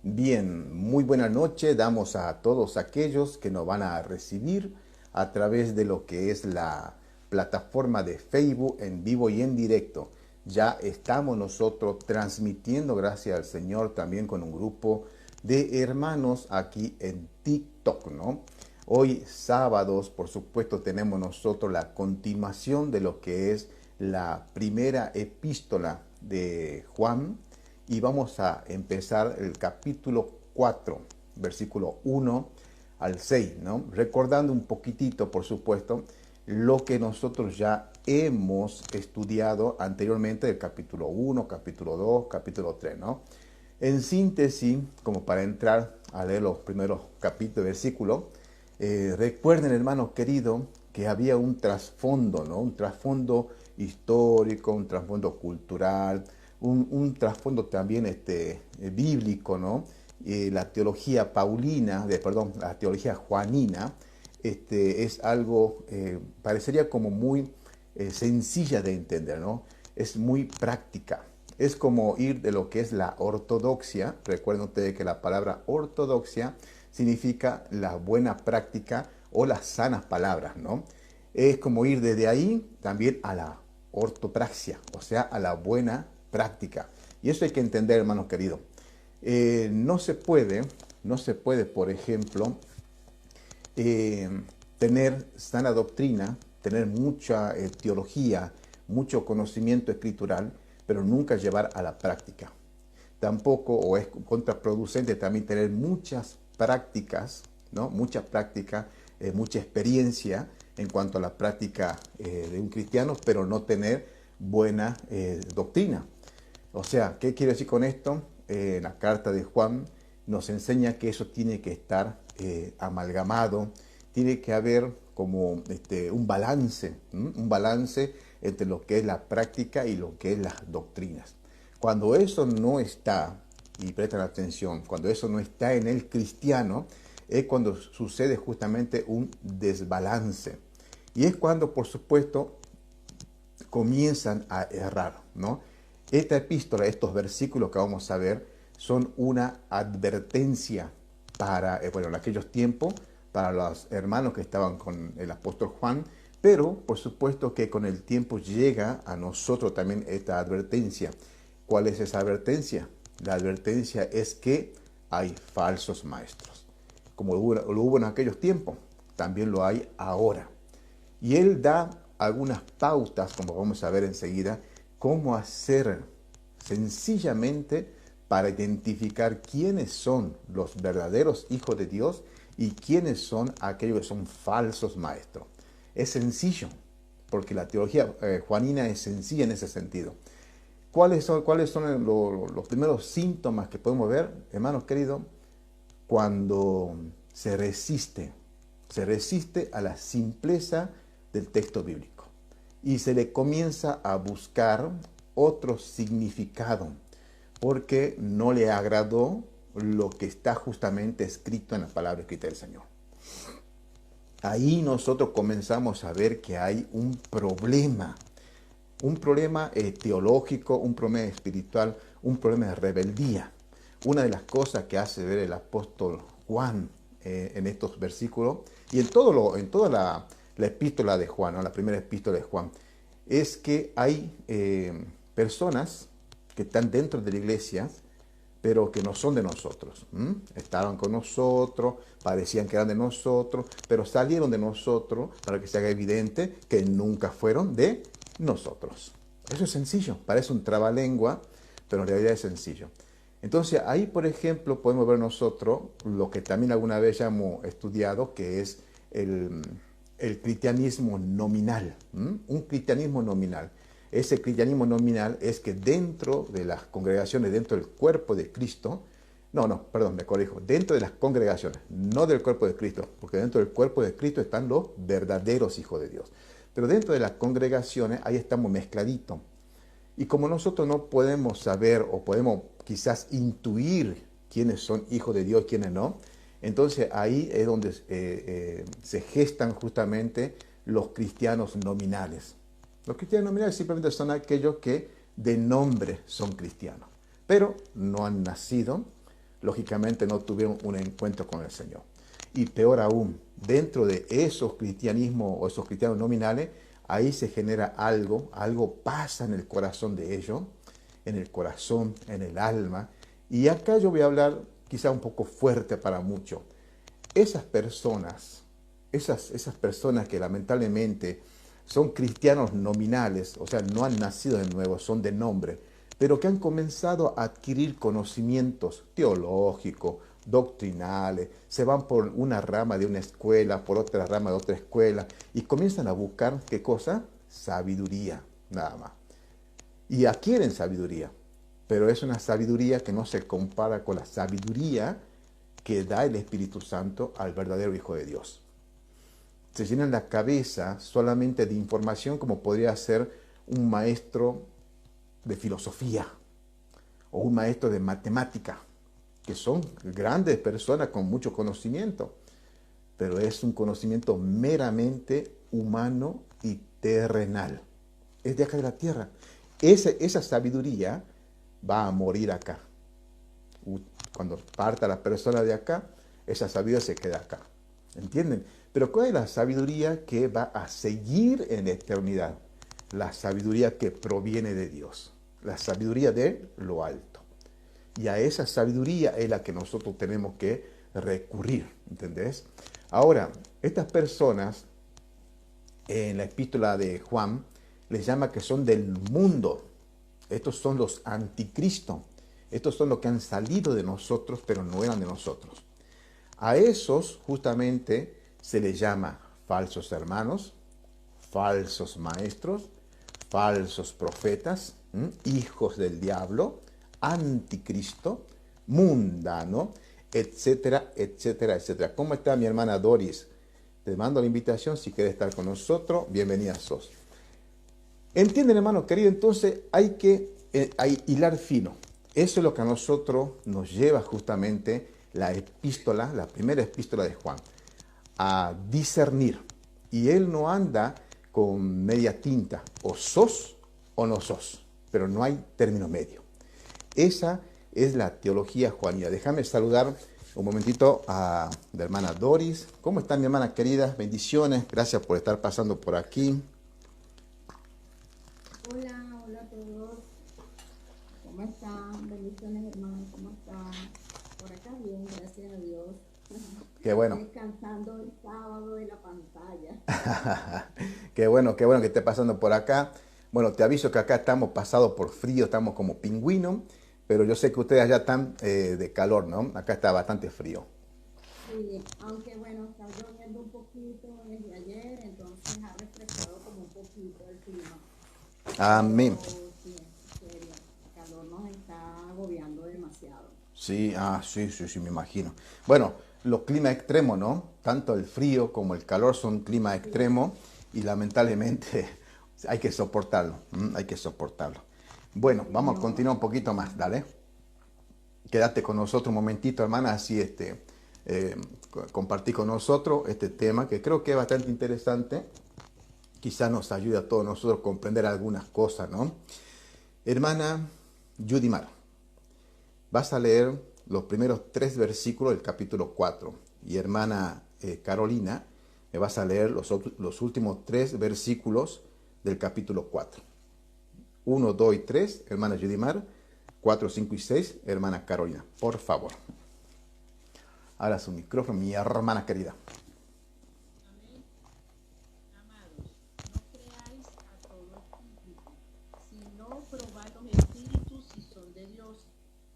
Bien, muy buena noche. Damos a todos aquellos que nos van a recibir a través de lo que es la plataforma de Facebook en vivo y en directo. Ya estamos nosotros transmitiendo, gracias al Señor, también con un grupo de hermanos aquí en TikTok, ¿no? Hoy sábados, por supuesto, tenemos nosotros la continuación de lo que es la primera epístola de Juan y vamos a empezar el capítulo 4, versículo 1 al 6, ¿no? Recordando un poquitito, por supuesto, lo que nosotros ya hemos estudiado anteriormente del capítulo 1, capítulo 2, capítulo 3, ¿no? En síntesis, como para entrar a leer los primeros capítulos, versículos, recuerden, hermanos queridos, que había un trasfondo, ¿no? Un trasfondo histórico, un trasfondo cultural, un trasfondo también bíblico, ¿no? La teología paulina, la teología juanina, es algo, parecería como muy sencilla de entender, ¿no? Es muy práctica. Es como ir de lo que es la ortodoxia. Recuerden ustedes que la palabra ortodoxia significa la buena práctica o las sanas palabras, ¿no? Es como ir desde ahí también a la ortopraxia, o sea, a la buena práctica. Y eso hay que entender, hermanos queridos. No se puede, por ejemplo, eh, tener sana doctrina, tener mucha teología, mucho conocimiento escritural, pero nunca llevar a la práctica. Tampoco, o es contraproducente también tener muchas prácticas, ¿no? Mucha práctica, mucha experiencia en cuanto a la práctica de un cristiano, pero no tener buena doctrina. O sea, ¿qué quiero decir con esto? La carta de Juan nos enseña que eso tiene que estar amalgamado, tiene que haber como un balance, un balance entre lo que es la práctica y lo que es las doctrinas. Cuando eso no está, y prestan atención, cuando eso no está en el cristiano, es cuando sucede justamente un desbalance. Y es cuando, por supuesto, comienzan a errar, ¿no? Esta epístola, estos versículos que vamos a ver, son una advertencia para, en aquellos tiempos, para los hermanos que estaban con el apóstol Juan, pero por supuesto que con el tiempo llega a nosotros también esta advertencia. ¿Cuál es esa advertencia? La advertencia es que hay falsos maestros. Como lo hubo en aquellos tiempos, también lo hay ahora. Y él da algunas pautas, como vamos a ver enseguida, cómo hacer sencillamente para identificar quiénes son los verdaderos hijos de Dios y quiénes son aquellos que son falsos maestros. Es sencillo, porque la teología juanina es sencilla en ese sentido. ¿Cuáles son los primeros síntomas que podemos ver, hermanos queridos? Cuando se resiste a la simpleza del texto bíblico y se le comienza a buscar otro significado porque no le agradó lo que está justamente escrito en la palabra escrita del Señor. Ahí nosotros comenzamos a ver que hay un problema teológico, un problema espiritual, un problema de rebeldía. Una de las cosas que hace ver el apóstol Juan en estos versículos y en toda la epístola de Juan, ¿no? La primera epístola de Juan, es que hay personas que están dentro de la iglesia, pero que no son de nosotros. Estaban con nosotros, parecían que eran de nosotros, pero salieron de nosotros para que se haga evidente que nunca fueron de nosotros. Eso es sencillo, parece un trabalengua, pero en realidad es sencillo. Entonces ahí, por ejemplo, podemos ver nosotros lo que también alguna vez ya hemos estudiado, que es el cristianismo nominal. Un cristianismo nominal. Ese cristianismo nominal es que dentro de las congregaciones, dentro del cuerpo de Cristo, me corrijo, dentro de las congregaciones, no del cuerpo de Cristo, porque dentro del cuerpo de Cristo están los verdaderos hijos de Dios. Pero dentro de las congregaciones, ahí estamos mezcladitos. Y como nosotros no podemos saber o podemos quizás intuir quiénes son hijos de Dios y quiénes no, entonces ahí es donde se gestan justamente los cristianos nominales. Los cristianos nominales simplemente son aquellos que de nombre son cristianos, pero no han nacido lógicamente no tuvieron un encuentro con el Señor. Y peor aún, dentro de esos cristianismos o esos cristianos nominales, ahí se genera algo pasa en el corazón de ellos, en el corazón, en el alma. Y acá yo voy a hablar quizá un poco fuerte para muchos. Esas personas, esas personas que lamentablemente son cristianos nominales, o sea, no han nacido de nuevo, son de nombre, pero que han comenzado a adquirir conocimientos teológicos, doctrinales, se van por una rama de una escuela, por otra rama de otra escuela, y comienzan a buscar, ¿qué cosa? Sabiduría, nada más. Y adquieren sabiduría, pero es una sabiduría que no se compara con la sabiduría que da el Espíritu Santo al verdadero Hijo de Dios. Se llenan la cabeza solamente de información como podría ser un maestro de filosofía o un maestro de matemática, que son grandes personas con mucho conocimiento, pero es un conocimiento meramente humano y terrenal. Es de acá de la tierra. Esa sabiduría va a morir acá. Cuando parta la persona de acá, esa sabiduría se queda acá. ¿Entienden? Pero ¿cuál es la sabiduría que va a seguir en la eternidad? La sabiduría que proviene de Dios. La sabiduría de lo alto. Y a esa sabiduría es la que nosotros tenemos que recurrir. ¿Entendés? Ahora, estas personas, en la epístola de Juan, les llama que son del mundo. Estos son los anticristos. Estos son los que han salido de nosotros, pero no eran de nosotros. A esos justamente se les llama falsos hermanos, falsos maestros, falsos profetas, hijos del diablo, anticristo, mundano, etcétera, etcétera, etcétera. ¿Cómo está mi hermana Doris? Te mando la invitación si quieres estar con nosotros. Bienvenida sos. ¿Entienden, hermano querido? Entonces hay que hilar fino. Eso es lo que a nosotros nos lleva justamente la epístola, la primera epístola de Juan, a discernir. Y él no anda con media tinta, o sos o no sos, pero no hay término medio. Esa es la teología juanina. Déjame saludar un momentito a la hermana Doris. ¿Cómo está mi hermana querida? Bendiciones, gracias por estar pasando por aquí. Hola, hola a todos. ¿Cómo están? Bendiciones, hermanos. ¿Cómo están? Por acá bien, gracias a Dios. Qué bueno. Descansando el sábado de la pantalla. Qué bueno que esté pasando por acá. Bueno, te aviso que acá estamos pasados por frío, estamos como pingüinos, pero yo sé que ustedes allá están de calor, ¿no? Acá está bastante frío. Sí, aunque bueno, está lloviendo un poquito desde ayer, entonces ha refrescado como un poquito el clima. Amén. Pero sí, en serio, el calor nos está agobiando demasiado. Sí, sí, me imagino. Bueno, los climas extremos, ¿no? Tanto el frío como el calor son climas Sí, extremos y lamentablemente hay que soportarlo, hay que soportarlo. Bueno, sí, vamos a señor. continuar un poquito más, dale. Quédate con nosotros un momentito, hermana, así compartí con nosotros este tema que creo que es bastante interesante. Quizá nos ayude a todos nosotros a comprender algunas cosas, ¿no? Hermana Yudimar, vas a leer los primeros 3 versículos del capítulo 4. Y hermana Carolina, me vas a leer los últimos 3 versículos del capítulo 4. 1, 2 y 3, hermana Yudimar. 4, 5 y 6, hermana Carolina. Por favor. Ahora su micrófono, mi hermana querida. Amén. Amados, no creáis a todo espíritu, sino probad los espíritus si son de Dios,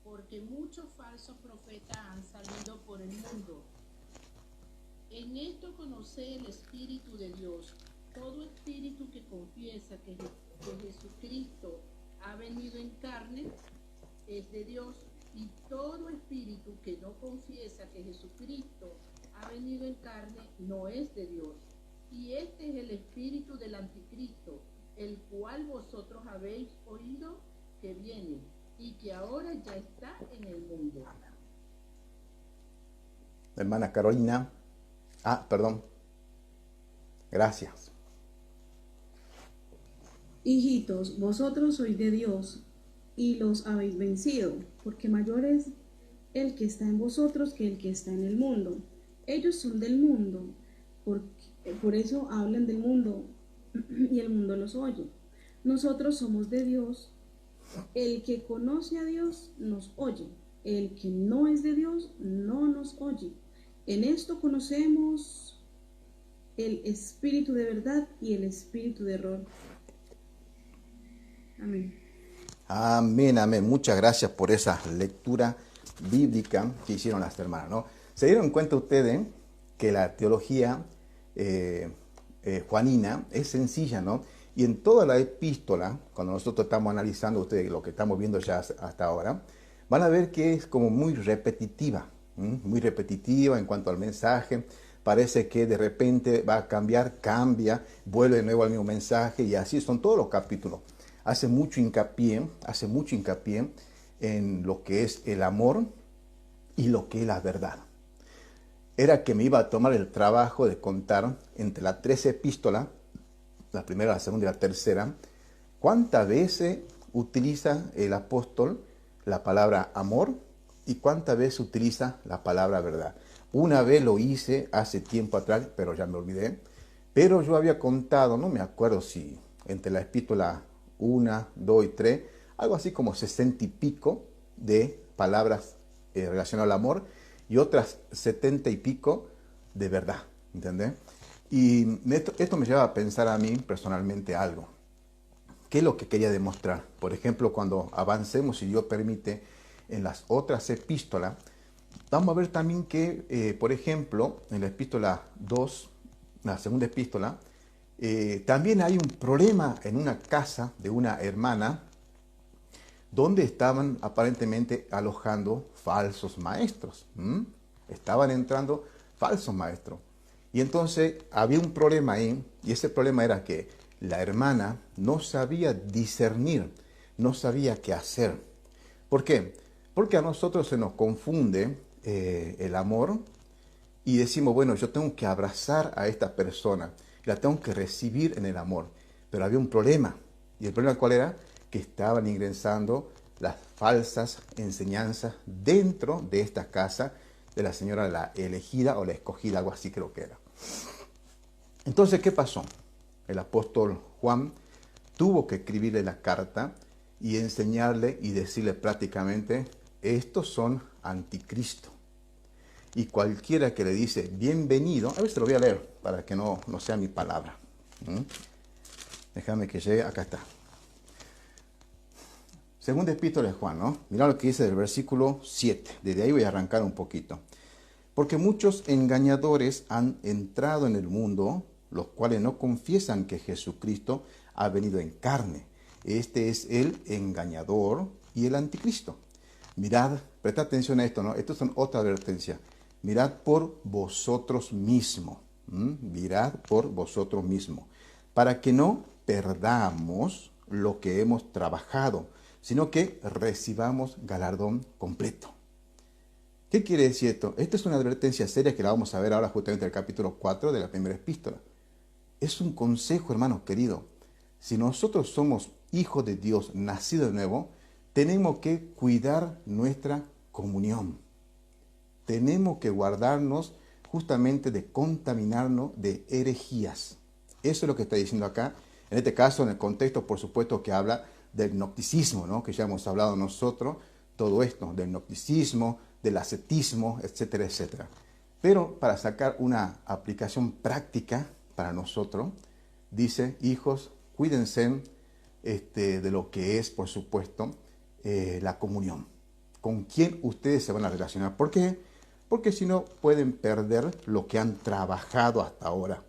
porque muchos falsos profetas han salido por el mundo. En esto conocé el Espíritu de Dios. Todo espíritu que confiesa que Jesucristo ha venido en carne es de Dios, y todo espíritu que no confiesa que Jesucristo ha venido en carne no es de Dios. Y este es el espíritu del anticristo, el cual vosotros habéis oído que viene y que ahora ya está en el mundo. Hermana Carolina. Perdón. Gracias. Hijitos, vosotros sois de Dios y los habéis vencido, porque mayor es el que está en vosotros que el que está en el mundo. Ellos son del mundo, por eso hablan del mundo y el mundo los oye. Nosotros somos de Dios. El que conoce a Dios nos oye. El que no es de Dios no nos oye. En esto conocemos el espíritu de verdad y el espíritu de error. Amén. Amén, amén. Muchas gracias por esa lectura bíblica que hicieron las hermanas, ¿no? ¿Se dieron cuenta ustedes que la teología juanina es sencilla, ¿no? Y en toda la epístola, cuando nosotros estamos analizando ustedes lo que estamos viendo ya hasta ahora, van a ver que es como muy repetitiva, muy repetitiva en cuanto al mensaje. Parece que de repente va a cambiar, cambia, vuelve de nuevo al mismo mensaje y así son todos los capítulos. Hace mucho hincapié en lo que es el amor y lo que es la verdad. Era que me iba a tomar el trabajo de contar entre las 3 epístolas, la primera, la segunda y la tercera, cuántas veces utiliza el apóstol la palabra amor y cuántas veces utiliza la palabra verdad. Una vez lo hice hace tiempo atrás, pero ya me olvidé. Pero yo había contado, no me acuerdo si entre la epístola 1, 2 y 3, algo así como 60 y pico de palabras relacionadas al amor y otras 70 y pico de verdad, ¿entendés? Y esto me lleva a pensar a mí personalmente algo. ¿Qué es lo que quería demostrar? Por ejemplo, cuando avancemos, si Dios permite, en las otras epístolas, vamos a ver también que, por ejemplo, en la epístola 2, la segunda epístola, también hay un problema en una casa de una hermana donde estaban aparentemente alojando falsos maestros. Estaban entrando falsos maestros. Y entonces había un problema ahí, y ese problema era que la hermana no sabía discernir, no sabía qué hacer. ¿Por qué? Porque a nosotros se nos confunde el amor y decimos, bueno, yo tengo que abrazar a esta persona, la tengo que recibir en el amor. Pero había un problema. ¿Y el problema cuál era? Que estaban ingresando las falsas enseñanzas dentro de esta casa de la señora la elegida o la escogida, algo así creo que era. Entonces, ¿qué pasó? El apóstol Juan tuvo que escribirle la carta y enseñarle y decirle prácticamente, estos son anticristo. Y cualquiera que le dice bienvenido, a ver si lo voy a leer para que no sea mi palabra. Déjame que llegue, acá está. Segunda epístola de Juan, ¿no? Mirá lo que dice del versículo 7. Desde ahí voy a arrancar un poquito. Porque muchos engañadores han entrado en el mundo, los cuales no confiesan que Jesucristo ha venido en carne. Este es el engañador y el anticristo. Mirad, presta atención a esto, ¿no? Esto son otra advertencia. Mirad por vosotros mismos. Mirad por vosotros mismos. Para que no perdamos lo que hemos trabajado, sino que recibamos galardón completo. ¿Qué quiere decir esto? Esta es una advertencia seria que la vamos a ver ahora justamente en el capítulo 4 de la primera epístola. Es un consejo, hermanos queridos. Si nosotros somos hijos de Dios, nacidos de nuevo, tenemos que cuidar nuestra comunión. Tenemos que guardarnos justamente de contaminarnos de herejías. Eso es lo que está diciendo acá. En este caso, en el contexto, por supuesto, que habla del gnosticismo, ¿no? Que ya hemos hablado nosotros, todo esto, del gnosticismo, del ascetismo, etcétera, etcétera. Pero para sacar una aplicación práctica para nosotros, dice, hijos, cuídense de lo que es, por supuesto, la comunión. ¿Con quién ustedes se van a relacionar? ¿Por qué? Porque si no, pueden perder lo que han trabajado hasta ahora.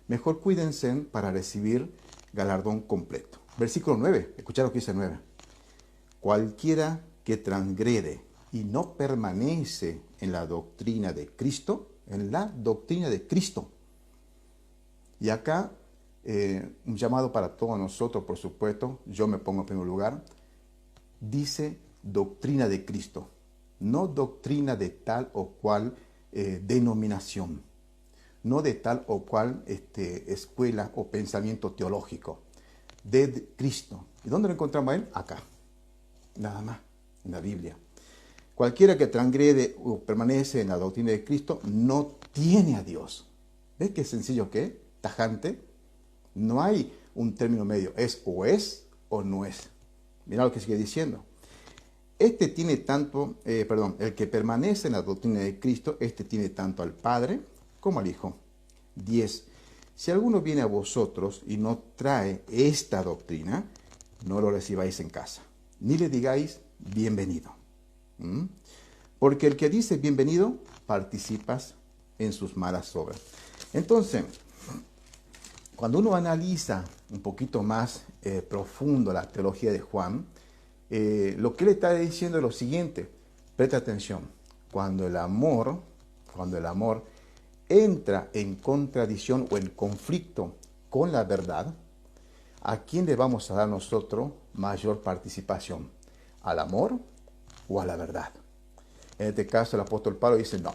Mejor cuídense para recibir galardón completo. Versículo 9, escuchad lo que dice 9. Cualquiera que transgrede y no permanece en la doctrina de Cristo, Y acá, un llamado para todos nosotros, por supuesto, yo me pongo en primer lugar, dice doctrina de Cristo, no doctrina de tal o cual denominación, no de tal o cual escuela o pensamiento teológico, de Cristo. ¿Y dónde lo encontramos a él? Acá, nada más, en la Biblia. Cualquiera que transgrede o permanece en la doctrina de Cristo no tiene a Dios. ¿Ves qué sencillo que es? Tajante. No hay un término medio. Es o no es. Mira lo que sigue diciendo. Este tiene tanto, el que permanece en la doctrina de Cristo, este tiene tanto al Padre como al Hijo. 10. Si alguno viene a vosotros y no trae esta doctrina, no lo recibáis en casa, ni le digáis bienvenido. Porque el que dice bienvenido, participas en sus malas obras. Entonces, cuando uno analiza un poquito más profundo la teología de Juan, lo que él está diciendo es lo siguiente. Presta atención. Cuando el amor entra en contradicción o en conflicto con la verdad, ¿a quién le vamos a dar nosotros mayor participación? ¿Al amor o a la verdad? En este caso el apóstol Pablo dice, no,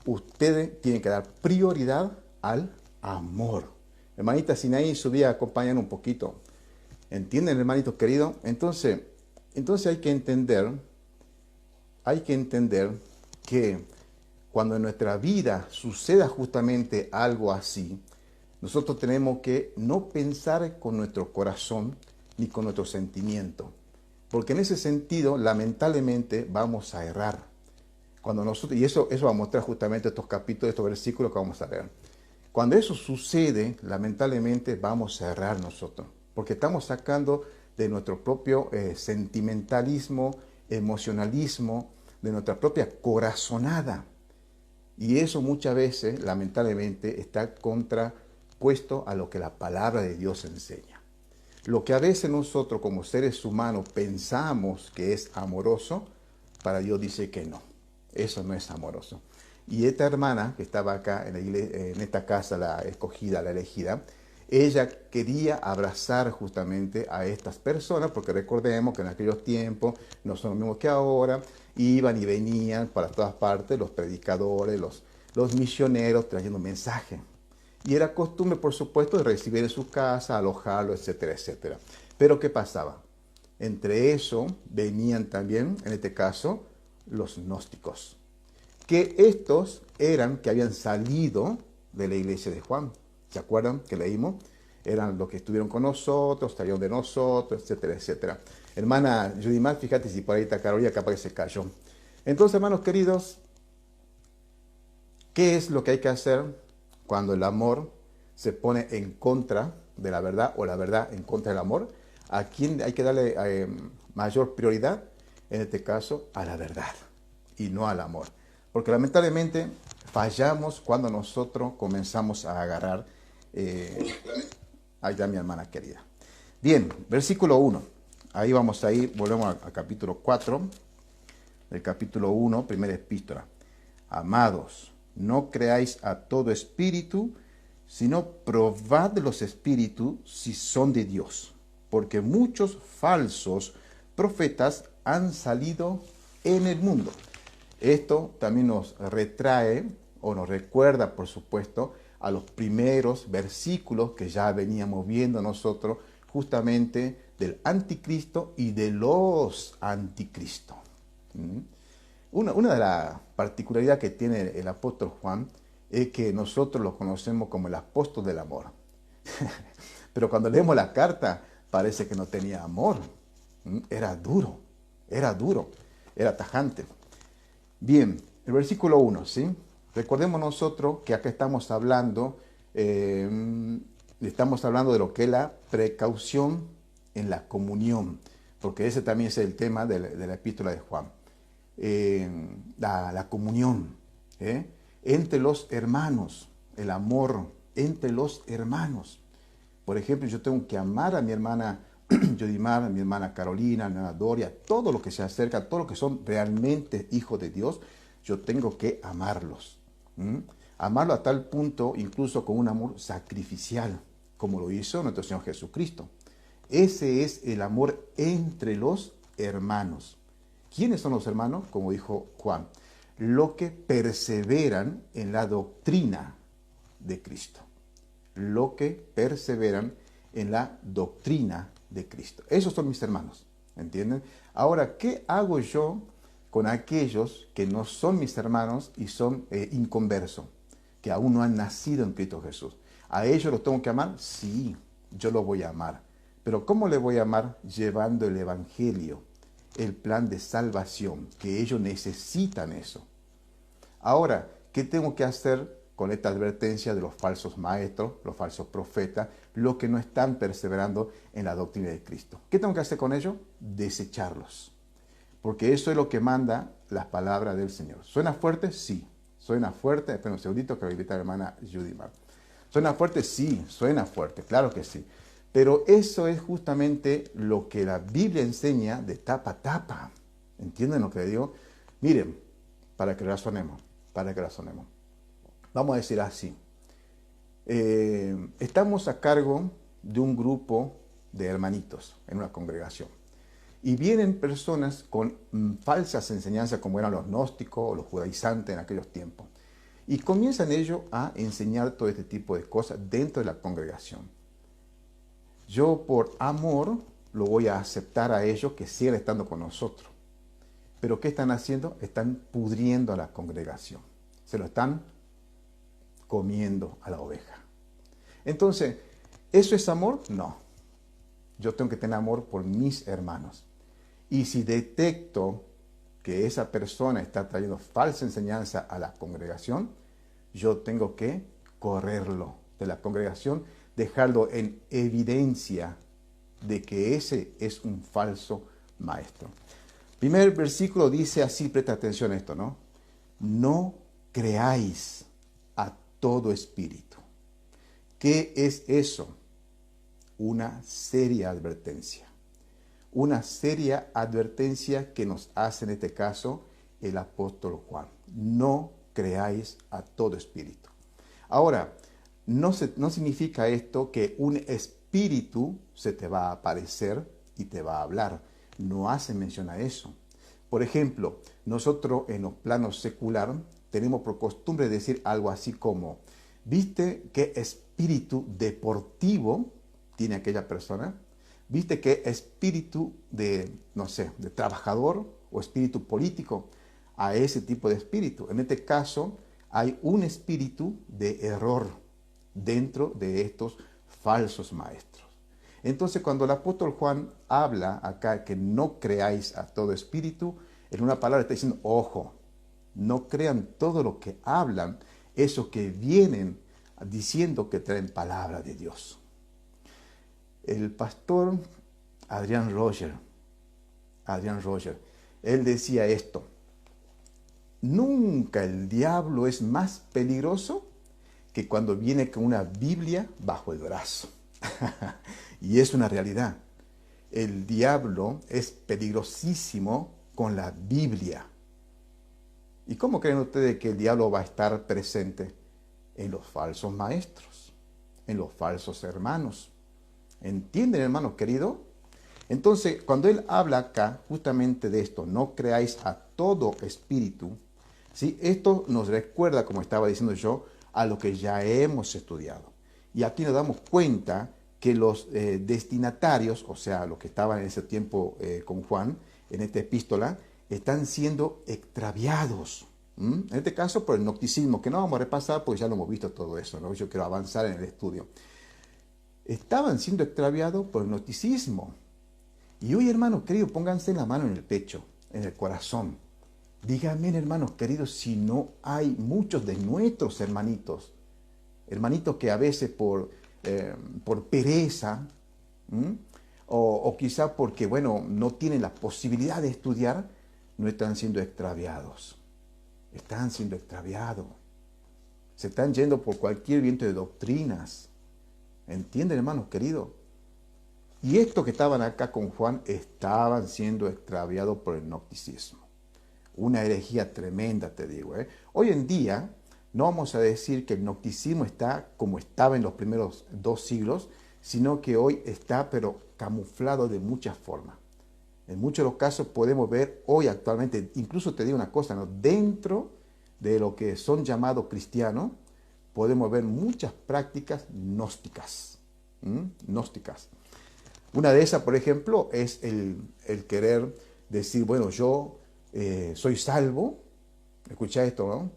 ustedes tienen que dar prioridad al amor. Hermanita Sinaí, subí a acompañar un poquito. ¿Entienden, hermanito querido? Entonces hay que entender que cuando en nuestra vida suceda justamente algo así, nosotros tenemos que no pensar con nuestro corazón ni con nuestro sentimiento. Porque en ese sentido, lamentablemente, vamos a errar. Y eso va a mostrar justamente estos capítulos, estos versículos que vamos a leer. Cuando eso sucede, lamentablemente vamos a errar nosotros. Porque estamos sacando de nuestro propio sentimentalismo, emocionalismo, de nuestra propia corazonada. Y eso muchas veces, lamentablemente, está contrapuesto a lo que la palabra de Dios enseña. Lo que a veces nosotros como seres humanos pensamos que es amoroso, para Dios dice que no. Eso no es amoroso. Y esta hermana que estaba acá en la iglesia, en esta casa, la escogida, la elegida, ella quería abrazar justamente a estas personas, porque recordemos que en aquellos tiempos no son los mismos que ahora, iban y venían para todas partes los predicadores, los misioneros trayendo mensaje. Y era costumbre, por supuesto, de recibir en su casa, alojarlo, etcétera, etcétera. Pero ¿qué pasaba? Entre eso venían también, en este caso, los gnósticos, que estos eran que habían salido de la iglesia de Juan. ¿Se acuerdan que leímos? Eran los que estuvieron con nosotros, salieron de nosotros, etcétera, etcétera. Hermana Judimar, fíjate si por ahí está Carolina, capaz que se cayó. Entonces, hermanos queridos, ¿qué es lo que hay que hacer cuando el amor se pone en contra de la verdad o la verdad en contra del amor? ¿A quién hay que darle mayor prioridad? En este caso, a la verdad y no al amor. Porque lamentablemente fallamos cuando nosotros comenzamos a agarrar. Ahí está mi hermana querida. Bien, versículo 1. Ahí vamos a ir, volvemos al capítulo 4, del capítulo 1, primera epístola. Amados, no creáis a todo espíritu, sino probad los espíritus si son de Dios, porque muchos falsos profetas han salido en el mundo. Esto también nos retrae o nos recuerda, por supuesto, a los primeros versículos que ya veníamos viendo nosotros, justamente del anticristo y de los anticristos. Una de las particularidades que tiene el apóstol Juan es que nosotros lo conocemos como el apóstol del amor. Pero cuando leemos la carta, parece que no tenía amor. Era duro, era tajante. Bien, el versículo 1, ¿sí? Recordemos nosotros que acá estamos hablando de lo que es la precaución en la comunión, porque ese también es el tema de la epístola de Juan. La comunión entre los hermanos, el amor entre los hermanos. Por ejemplo, yo tengo que amar a mi hermana Yodimar, a mi hermana Carolina, a mi hermana Doria, todo lo que se acerca, todo lo que son realmente hijos de Dios, yo tengo que amarlos. Amarlo a tal punto, incluso con un amor sacrificial, como lo hizo nuestro Señor Jesucristo. Ese es el amor entre los hermanos. ¿Quiénes son los hermanos? Como dijo Juan, los que perseveran en la doctrina de Cristo. Los que perseveran en la doctrina de Cristo. Esos son mis hermanos, ¿entienden? Ahora, ¿qué hago yo con aquellos que no son mis hermanos y son inconversos, que aún no han nacido en Cristo Jesús. ¿A ellos los tengo que amar? Sí, yo los voy a amar. Pero ¿cómo les voy a amar? Llevando el Evangelio, el plan de salvación, que ellos necesitan eso. Ahora, ¿qué tengo que hacer con esta advertencia de los falsos maestros, los falsos profetas, los que no están perseverando en la doctrina de Cristo? ¿Qué tengo que hacer con ellos? Desecharlos. Porque eso es lo que manda las palabras del Señor. ¿Suena fuerte? Sí. ¿Suena fuerte? Espera un segundito que voy a invitar a la hermana Judy Mar. ¿Suena fuerte? Sí, suena fuerte, claro que sí. Pero eso es justamente lo que la Biblia enseña de tapa a tapa. ¿Entienden lo que le digo? Miren, para que razonemos. Vamos a decir así. Estamos a cargo de un grupo de hermanitos en una congregación. Y vienen personas con falsas enseñanzas como eran los gnósticos o los judaizantes en aquellos tiempos. Y comienzan ellos a enseñar todo este tipo de cosas dentro de la congregación. Yo por amor lo voy a aceptar a ellos que sigan estando con nosotros. Pero ¿qué están haciendo? Están pudriendo a la congregación. Se lo están comiendo a la oveja. Entonces, ¿eso es amor? No. Yo tengo que tener amor por mis hermanos. Y si detecto que esa persona está trayendo falsa enseñanza a la congregación, yo tengo que correrlo de la congregación, dejarlo en evidencia de que ese es un falso maestro. Primer versículo dice así, presta atención a esto, ¿no? No creáis a todo espíritu. ¿Qué es eso? Una seria advertencia. Una seria advertencia que nos hace en este caso el apóstol Juan. No creáis a todo espíritu. Ahora, no significa esto que un espíritu se te va a aparecer y te va a hablar. No hace mención a eso. Por ejemplo, nosotros en los planos secular tenemos por costumbre decir algo así como, ¿viste qué espíritu deportivo tiene aquella persona? ¿Viste qué espíritu de, no sé, de trabajador o espíritu político? A ese tipo de espíritu. En este caso, hay un espíritu de error dentro de estos falsos maestros. Entonces, cuando el apóstol Juan habla acá que no creáis a todo espíritu, en una palabra está diciendo, ojo, no crean todo lo que hablan, esos que vienen diciendo que traen palabra de Dios. El pastor Adrian Roger, él decía esto: nunca el diablo es más peligroso que cuando viene con una Biblia bajo el brazo. Y es una realidad. El diablo es peligrosísimo con la Biblia. ¿Y cómo creen ustedes que el diablo va a estar presente? En los falsos maestros, en los falsos hermanos. ¿Entienden, hermanos queridos? Entonces, cuando él habla acá justamente de esto, no creáis a todo espíritu, ¿sí? Esto nos recuerda, como estaba diciendo yo, a lo que ya hemos estudiado. Y aquí nos damos cuenta que los destinatarios, o sea, los que estaban en ese tiempo con Juan, en esta epístola, están siendo extraviados. En este caso, por el gnosticismo, que no vamos a repasar porque ya lo hemos visto todo eso, ¿no? Yo quiero avanzar en el estudio. Estaban siendo extraviados por el gnosticismo. Y hoy, hermanos queridos, pónganse la mano en el pecho, en el corazón. Díganme, hermanos queridos, si no hay muchos de nuestros hermanitos que a veces por pereza, o quizá porque, bueno, no tienen la posibilidad de estudiar, no están siendo extraviados. Están siendo extraviados. Se están yendo por cualquier viento de doctrinas. ¿Entienden, hermanos queridos? Y estos que estaban acá con Juan estaban siendo extraviados por el gnosticismo. Una herejía tremenda, te digo. Hoy en día no vamos a decir que el gnosticismo está como estaba en los primeros 2 siglos, sino que hoy está, pero camuflado de muchas formas. En muchos de los casos podemos ver hoy actualmente, incluso te digo una cosa, ¿no? Dentro de lo que son llamados cristianos, podemos ver muchas prácticas gnósticas. Gnósticas. Una de esas, por ejemplo, es el querer decir, bueno, yo soy salvo. Escucha esto, ¿no?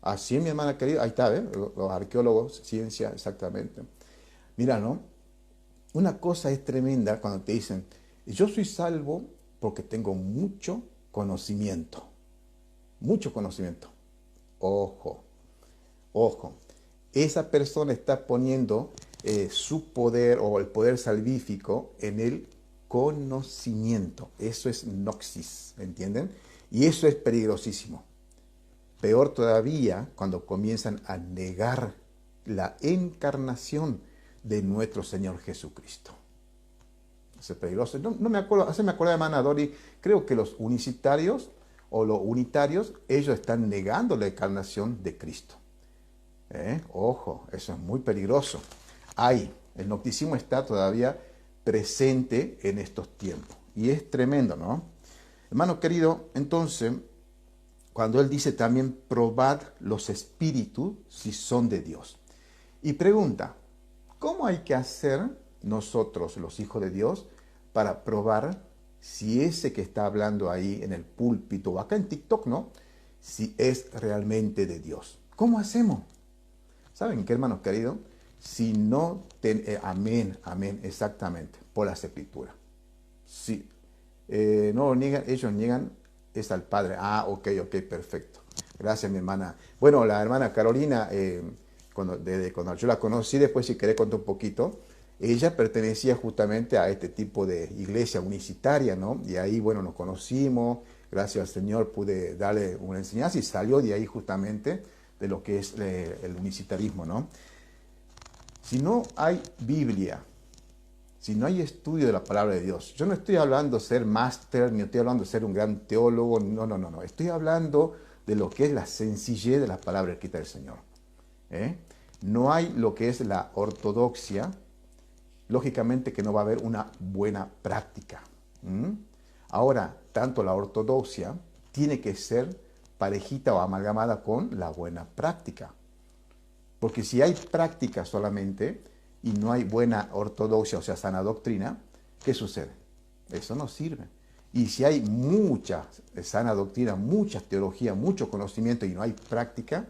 Así, mi hermana querida, ahí está, ¿eh? Los arqueólogos, ciencia, exactamente. Mira, ¿no? Una cosa es tremenda cuando te dicen, yo soy salvo porque tengo mucho conocimiento. Mucho conocimiento. Ojo, ojo. Esa persona está poniendo su poder o el poder salvífico en el conocimiento. Eso es noxis, ¿entienden? Y eso es peligrosísimo. Peor todavía cuando comienzan a negar la encarnación de nuestro Señor Jesucristo. Eso es peligroso. No me acuerdo, hace me acuerdo de hermana Dori, creo que los unicitarios o los unitarios, ellos están negando la encarnación de Cristo. Ojo, eso es muy peligroso. El nocticismo está todavía presente en estos tiempos. Y es tremendo, ¿no? Hermano querido, entonces, cuando él dice también, probad los espíritus si son de Dios. Y pregunta, ¿cómo hay que hacer nosotros, los hijos de Dios, para probar si ese que está hablando ahí en el púlpito o acá en TikTok, ¿no? Si es realmente de Dios? ¿Cómo hacemos? ¿Saben qué, hermanos queridos? Si no, amén, exactamente, por las escrituras. Si no lo niegan, ellos niegan, es al Padre. Ok, perfecto. Gracias, mi hermana. Bueno, la hermana Carolina, desde cuando yo la conocí, después si querés contar un poquito, ella pertenecía justamente a este tipo de iglesia unicitaria, ¿no? Y ahí, bueno, nos conocimos, gracias al Señor pude darle una enseñanza y salió de ahí justamente de lo que es el unicitarismo, ¿no? Si no hay Biblia, si no hay estudio de la palabra de Dios, yo no estoy hablando de ser máster, ni estoy hablando de ser un gran teólogo, no. Estoy hablando de lo que es la sencillez de la palabra escrita del Señor. No hay lo que es la ortodoxia, lógicamente que no va a haber una buena práctica. Ahora, tanto la ortodoxia tiene que ser parejita o amalgamada con la buena práctica. Porque si hay práctica solamente y no hay buena ortodoxia, o sea, sana doctrina, ¿qué sucede? Eso no sirve. Y si hay mucha sana doctrina, mucha teología, mucho conocimiento y no hay práctica,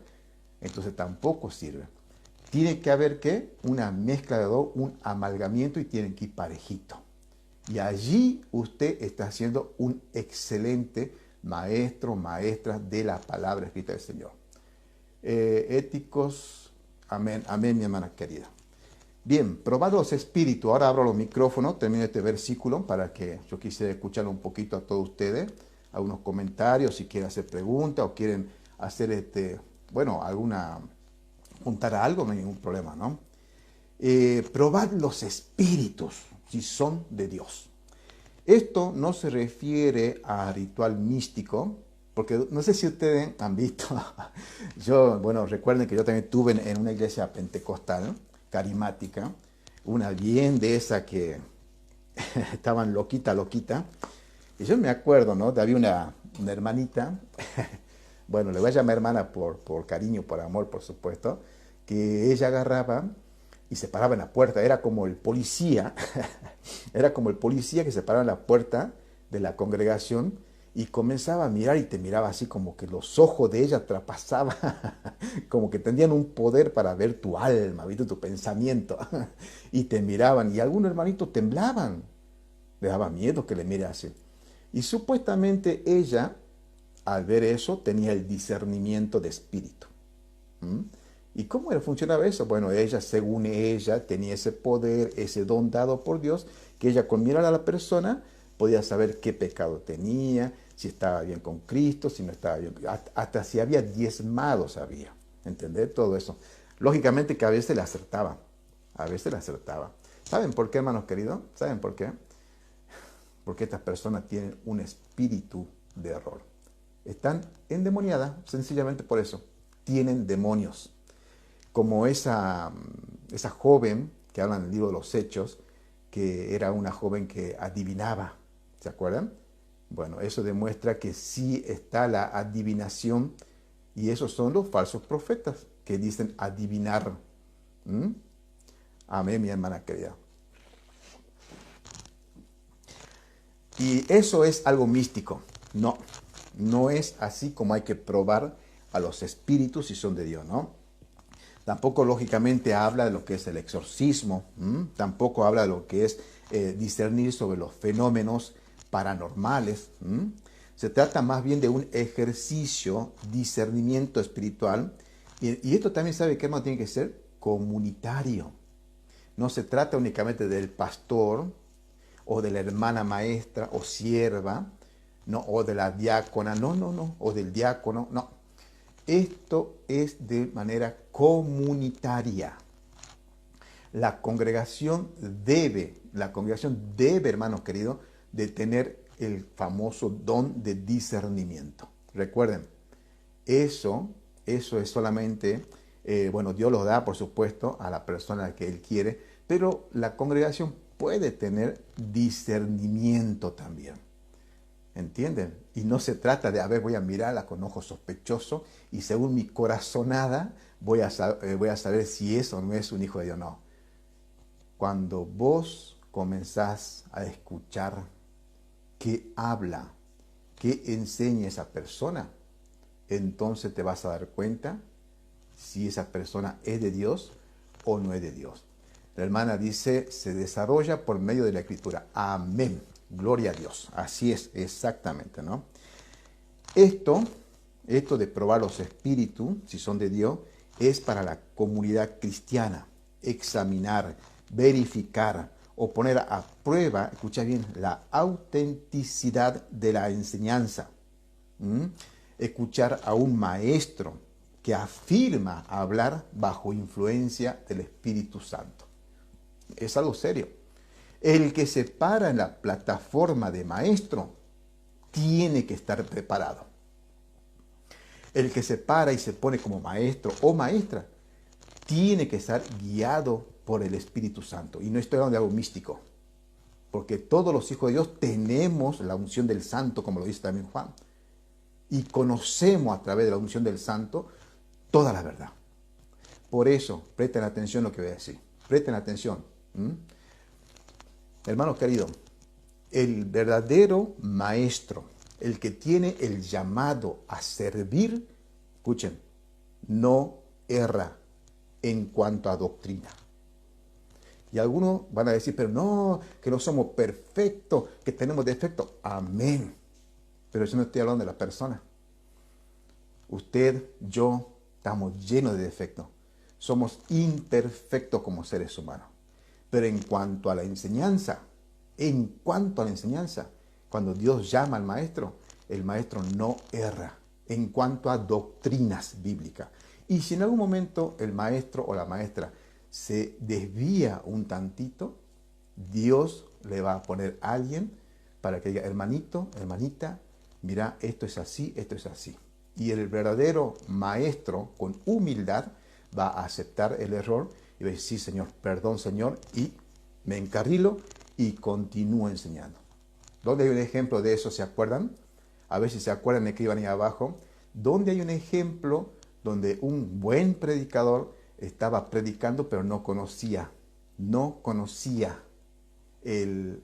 entonces tampoco sirve. Tiene que haber, ¿qué? Una mezcla de dos, un amalgamiento y tienen que ir parejito. Y allí usted está haciendo un excelente maestro, maestra de la palabra escrita del Señor. Éticos. Amén, mi hermana querida. Bien, probad los espíritus. Ahora abro los micrófonos, termino este versículo para que yo quisiera escuchar un poquito a todos ustedes, algunos comentarios, si quieren hacer preguntas o quieren hacer, juntar a algo, no hay ningún problema, ¿no? Probad los espíritus, si son de Dios. Esto no se refiere a ritual místico, porque no sé si ustedes han visto, recuerden que yo también estuve en una iglesia pentecostal, carismática, una bien de esa que estaban loquita, y yo me acuerdo, ¿no? Había una hermanita, le voy a llamar hermana por cariño, por amor, por supuesto, que ella agarraba y se paraba en la puerta, era como el policía, que se paraba en la puerta de la congregación, y comenzaba a mirar y te miraba así como que los ojos de ella traspasaban, como que tenían un poder para ver tu alma, ¿viste? Tu pensamiento. Y te miraban y algunos hermanitos temblaban. Le daba miedo que le mire así. Y supuestamente ella, al ver eso, tenía el discernimiento de espíritu. ¿Y cómo funcionaba eso? Bueno, ella, según ella, tenía ese poder, ese don dado por Dios, que ella con mirar a la persona podía saber qué pecado tenía, si estaba bien con Cristo, si no estaba bien, hasta si había diezmado sabía, ¿entendés? Todo eso. Lógicamente que a veces le acertaba, ¿Saben por qué, hermanos queridos? ¿Saben por qué? Porque estas personas tienen un espíritu de error. Están endemoniadas, sencillamente por eso. Tienen demonios. Como esa joven que habla en el libro de los Hechos, que era una joven que adivinaba. ¿Se acuerdan? Bueno, eso demuestra que sí está la adivinación y esos son los falsos profetas que dicen adivinar. Amén, mi hermana querida. Y eso es algo místico. No, No es así como hay que probar a los espíritus si son de Dios, ¿no? Tampoco lógicamente habla de lo que es el exorcismo, tampoco habla de lo que es discernir sobre los fenómenos paranormales. Se trata más bien de un ejercicio, discernimiento espiritual, y esto también sabe que hermano tiene que ser comunitario. No se trata únicamente del pastor o de la hermana maestra o sierva, no, o de la diácona, no, o del diácono, no. Esto es de manera comunitaria. La congregación debe, hermanos queridos, de tener el famoso don de discernimiento. Recuerden, eso es solamente, Dios lo da, por supuesto, a la persona que Él quiere, pero la congregación puede tener discernimiento también. ¿Entienden? Y no se trata de, voy a mirarla con ojos sospechosos y según mi corazonada voy a saber si es o no es un hijo de Dios. No. Cuando vos comenzás a escuchar qué habla, qué enseña esa persona, entonces te vas a dar cuenta si esa persona es de Dios o no es de Dios. La hermana dice, se desarrolla por medio de la Escritura. Amén. Gloria a Dios. Así es, exactamente, ¿no? Esto de probar los espíritus, si son de Dios, es para la comunidad cristiana. Examinar, verificar o poner a prueba, escucha bien, la autenticidad de la enseñanza. Escuchar a un maestro que afirma hablar bajo influencia del Espíritu Santo. Es algo serio. El que se para en la plataforma de maestro tiene que estar preparado. El que se para y se pone como maestro o maestra tiene que estar guiado por el Espíritu Santo. Y no estoy hablando de algo místico, porque todos los hijos de Dios tenemos la unción del Santo, como lo dice también Juan. Y conocemos a través de la unción del Santo toda la verdad. Por eso, presten atención a lo que voy a decir. Presten atención. Hermanos queridos, el verdadero maestro, el que tiene el llamado a servir, escuchen, no erra en cuanto a doctrina. Y algunos van a decir, pero no, que no somos perfectos, que tenemos defectos. Amén. Pero yo no estoy hablando de la persona. Usted, yo, estamos llenos de defectos. Somos imperfectos como seres humanos. Pero en cuanto a la enseñanza, cuando Dios llama al maestro, el maestro no erra en cuanto a doctrinas bíblicas. Y si en algún momento el maestro o la maestra se desvía un tantito, Dios le va a poner a alguien para que diga, hermanito, hermanita, mira, esto es así, esto es así. Y el verdadero maestro, con humildad, va a aceptar el error y va a decir, sí, Señor, perdón, Señor, y me encarrilo y continúo enseñando. ¿Dónde hay un ejemplo de eso? ¿Se acuerdan? A ver si se acuerdan, escriban ahí abajo. ¿Dónde hay un ejemplo donde un buen predicador estaba predicando, pero no conocía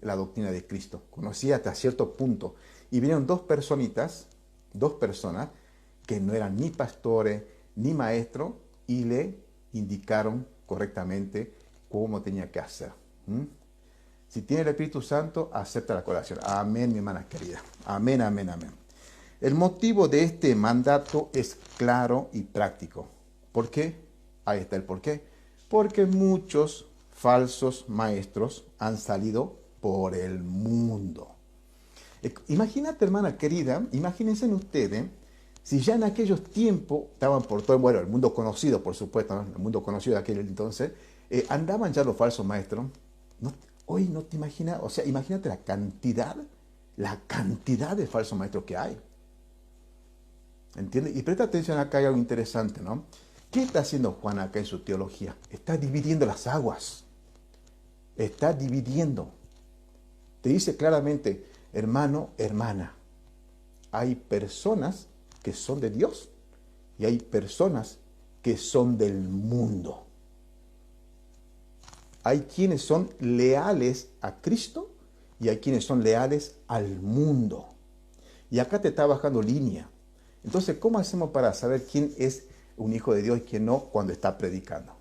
la doctrina de Cristo? Conocía hasta cierto punto. Y vinieron dos personas que no eran ni pastores ni maestros y le indicaron correctamente cómo tenía que hacer. Si tiene el Espíritu Santo, acepta la colación. Amén, mi hermana querida. Amén, amén, amén. El motivo de este mandato es claro y práctico. ¿Por qué? Ahí está el por qué. Porque muchos falsos maestros han salido por el mundo. Imagínate, hermana querida, imagínense ustedes, si ya en aquellos tiempos estaban por todo, bueno, el mundo conocido, por supuesto, ¿no? El mundo conocido de aquel entonces, andaban ya los falsos maestros. Hoy no te imaginas, o sea, imagínate la cantidad de falsos maestros que hay. ¿Entiendes? Y presta atención, acá hay algo interesante, ¿no? ¿Qué está haciendo Juan acá en su teología? Está dividiendo las aguas. Está dividiendo. Te dice claramente, hermano, hermana, hay personas que son de Dios y hay personas que son del mundo. Hay quienes son leales a Cristo y hay quienes son leales al mundo. Y acá te está bajando línea. Entonces, ¿cómo hacemos para saber quién es un hijo de Dios y quién no cuando está predicando?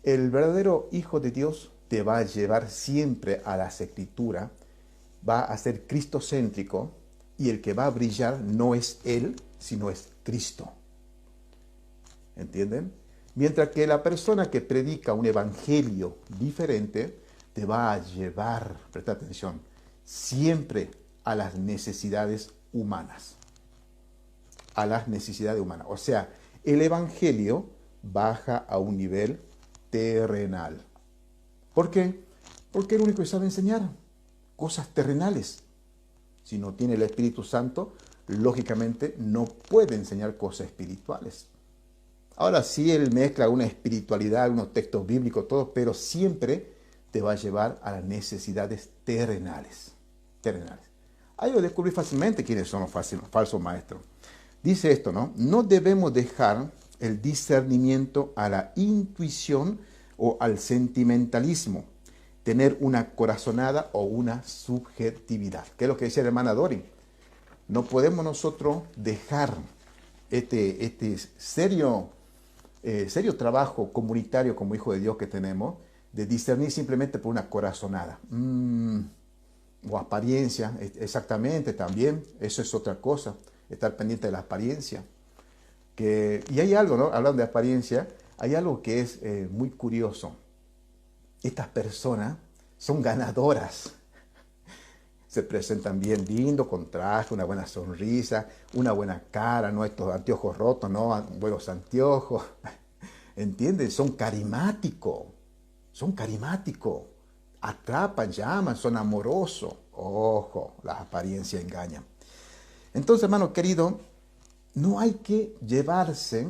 El verdadero hijo de Dios te va a llevar siempre a las escrituras, va a ser cristocéntrico, y el que va a brillar no es él, sino es Cristo. ¿Entienden? Mientras que la persona que predica un evangelio diferente te va a llevar, presta atención, siempre a las necesidades humanas. A las necesidades humanas. O sea, el evangelio baja a un nivel terrenal. ¿Por qué? Porque el único que sabe enseñar cosas terrenales. Si no tiene el Espíritu Santo, lógicamente no puede enseñar cosas espirituales. Ahora sí, él mezcla una espiritualidad, unos textos bíblicos, todo, pero siempre te va a llevar a las necesidades terrenales. Terrenales. Ahí lo descubrí fácilmente quiénes son los falsos maestros. Dice esto, ¿no? No debemos dejar el discernimiento a la intuición o al sentimentalismo, tener una corazonada o una subjetividad. ¿Qué es lo que dice la hermana Dori? No podemos nosotros dejar este serio trabajo comunitario como hijo de Dios que tenemos, de discernir simplemente por una corazonada. O apariencia, exactamente también, eso es otra cosa, estar pendiente de la apariencia. Y hay algo, ¿no? Hablando de apariencia, hay algo que es muy curioso. Estas personas son ganadoras. Se presentan bien lindo, con traje, una buena sonrisa, una buena cara, no estos anteojos rotos, no buenos anteojos. ¿Entiendes? Son carismáticos. Son carismáticos. Atrapan, llaman, son amorosos. Ojo, las apariencias engañan. Entonces, hermano querido, no hay que llevarse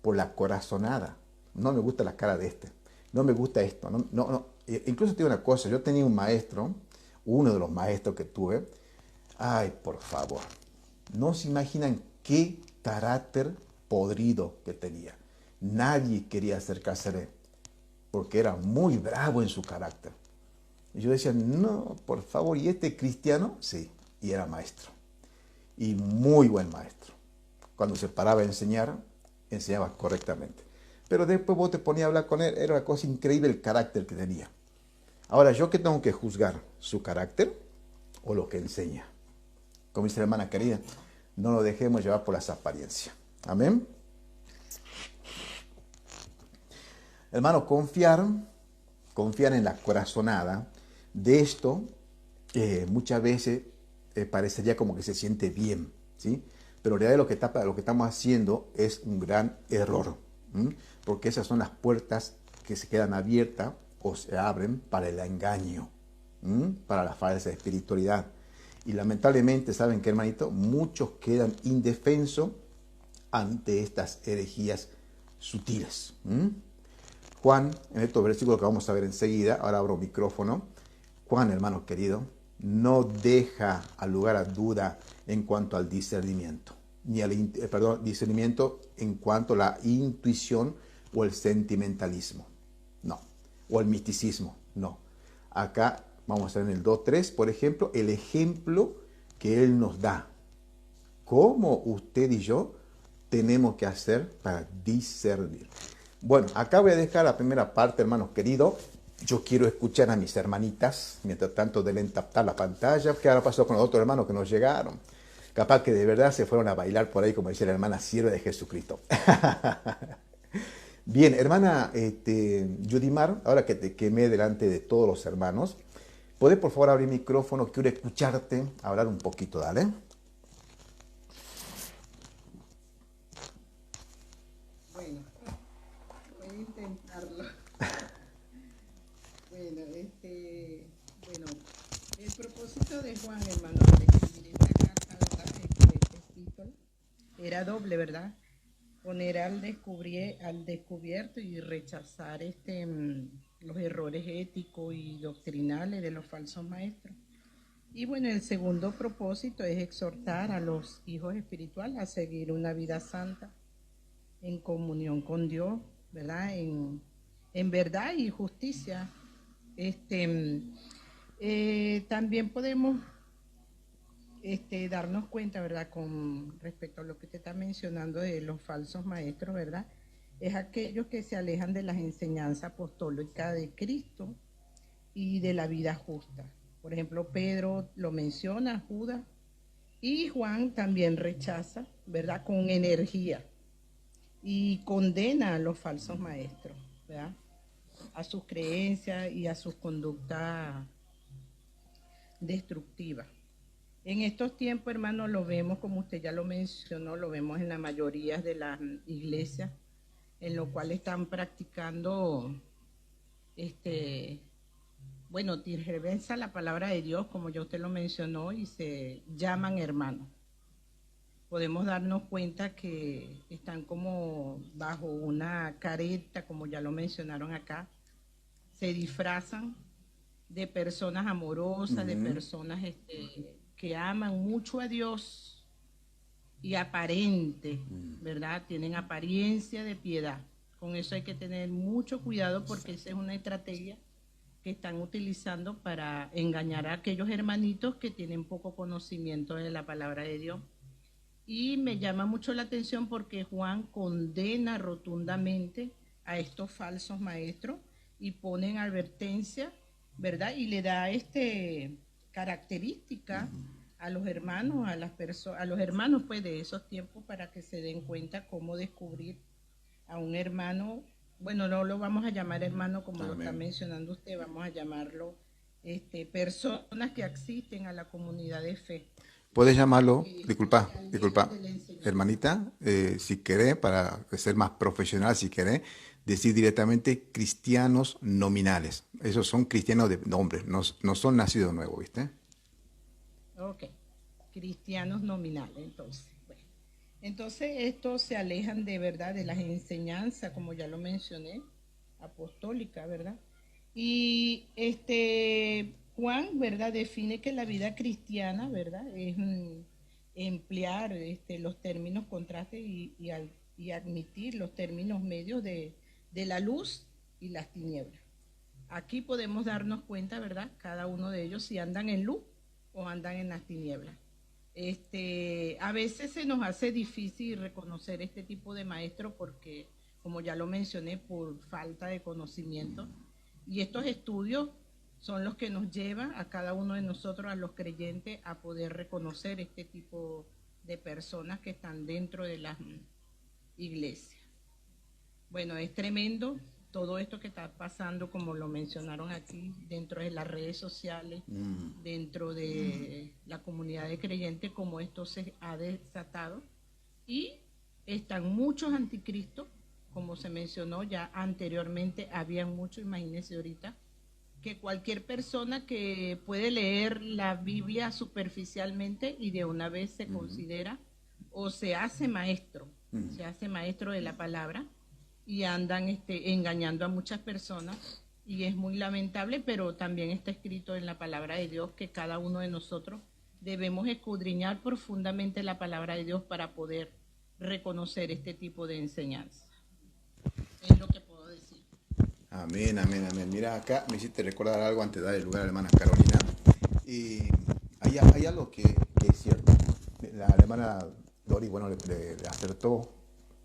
por la corazonada. No me gusta la cara de este. No me gusta esto. No. Incluso te digo una cosa. Yo tenía un maestro, uno de los maestros que tuve. Ay, por favor. No se imaginan qué carácter podrido que tenía. Nadie quería acercarse a él porque era muy bravo en su carácter. Y yo decía, no, por favor, ¿y este cristiano? Sí, y era maestro. Y muy buen maestro. Cuando se paraba a enseñar, enseñaba correctamente. Pero después vos te ponías a hablar con él, era una cosa increíble el carácter que tenía. Ahora, ¿yo qué tengo que juzgar? ¿Su carácter o lo que enseña? Como dice la hermana querida, no lo dejemos llevar por las apariencias. Amén. Hermano, confiar en la corazonada de esto muchas veces parecería como que se siente bien, ¿sí? Pero en realidad lo que estamos haciendo es un gran error, porque esas son las puertas que se quedan abiertas o se abren para el engaño, para la falsa espiritualidad. Y lamentablemente, ¿saben qué, hermanito? Muchos quedan indefensos ante estas herejías sutiles. Juan, en estos versículos que vamos a ver enseguida, ahora abro micrófono. Juan, hermano querido, no deja al lugar a duda en cuanto al discernimiento, discernimiento en cuanto a la intuición o el sentimentalismo, no, o el misticismo, no. Acá vamos a ver en el 2.3, por ejemplo, el ejemplo que él nos da. ¿Cómo usted y yo tenemos que hacer para discernir? Bueno, acá voy a dejar la primera parte, hermanos queridos. Yo quiero escuchar a mis hermanitas, mientras tanto deben tapar la pantalla. ¿Qué ahora pasó con los otros hermanos que nos llegaron? Capaz que de verdad se fueron a bailar por ahí, como dice la hermana sierva de Jesucristo. Bien, hermana Yudimar, ahora que te quemé delante de todos los hermanos, ¿podés por favor abrir el micrófono? Quiero escucharte hablar un poquito, dale. Bueno, voy a intentarlo. Bueno, el propósito de Juan, hermano, de escribir esta carta, ¿verdad? Este epístola, era doble, ¿verdad? Poner al descubierto y rechazar los errores éticos y doctrinales de los falsos maestros. Y bueno, el segundo propósito es exhortar a los hijos espirituales a seguir una vida santa en comunión con Dios, ¿verdad? En verdad y justicia. También podemos darnos cuenta, ¿verdad? Con respecto a lo que usted está mencionando de los falsos maestros, ¿verdad? Es aquellos que se alejan de las enseñanzas apostólicas de Cristo y de la vida justa. Por ejemplo, Pedro lo menciona, Judas, y Juan también rechaza, ¿verdad? Con energía y condena a los falsos maestros, ¿verdad? A sus creencias y a sus conductas destructivas. En estos tiempos, hermanos, lo vemos, como usted ya lo mencionó, lo vemos en la mayoría de las iglesias, en lo cual están practicando, bueno, tergiversa la palabra de Dios, como ya usted lo mencionó, y se llaman hermanos. Podemos darnos cuenta que están como bajo una careta, como ya lo mencionaron acá, se disfrazan de personas amorosas, de personas que aman mucho a Dios y aparente, ¿verdad? Tienen apariencia de piedad. Con eso hay que tener mucho cuidado porque esa es una estrategia que están utilizando para engañar a aquellos hermanitos que tienen poco conocimiento de la palabra de Dios. Y me llama mucho la atención porque Juan condena rotundamente a estos falsos maestros y pone en advertencia, ¿verdad? Y le da característica a los hermanos, a los hermanos pues de esos tiempos para que se den cuenta cómo descubrir a un hermano. Bueno, no lo vamos a llamar hermano como Amén. Lo está mencionando usted, vamos a llamarlo personas que asisten a la comunidad de fe. Puedes llamarlo, disculpa, hermanita, si querés, para ser más profesional, si querés, decir directamente cristianos nominales. Esos son cristianos de nombre, no son nacidos nuevos, ¿viste? Ok, cristianos nominales, entonces. Bueno. Entonces estos se alejan de verdad de las enseñanzas, como ya lo mencioné, apostólica, ¿verdad? Y Juan, ¿verdad? Define que la vida cristiana, ¿verdad? Es emplear los términos contrastes y admitir los términos medios de la luz y las tinieblas. Aquí podemos darnos cuenta, ¿verdad? Cada uno de ellos si andan en luz o andan en las tinieblas. A veces se nos hace difícil reconocer este tipo de maestros porque, como ya lo mencioné, por falta de conocimiento. Y estos estudios son los que nos llevan a cada uno de nosotros, a los creyentes, a poder reconocer este tipo de personas que están dentro de las iglesias. Bueno, es tremendo todo esto que está pasando, como lo mencionaron aquí, dentro de las redes sociales, dentro de la comunidad de creyentes, como esto se ha desatado. Y están muchos anticristos, como se mencionó ya anteriormente, había muchos, imagínense ahorita, que cualquier persona que puede leer la Biblia superficialmente y de una vez se considera o se hace maestro de la palabra y andan engañando a muchas personas y es muy lamentable, pero también está escrito en la palabra de Dios que cada uno de nosotros debemos escudriñar profundamente la palabra de Dios para poder reconocer este tipo de enseñanza. Es lo que puedo decir. Amén, amén, amén. Mira, acá me hiciste recordar algo antes de dar el lugar a la hermana Carolina. Y hay algo que es cierto. La hermana Dori, bueno, le acertó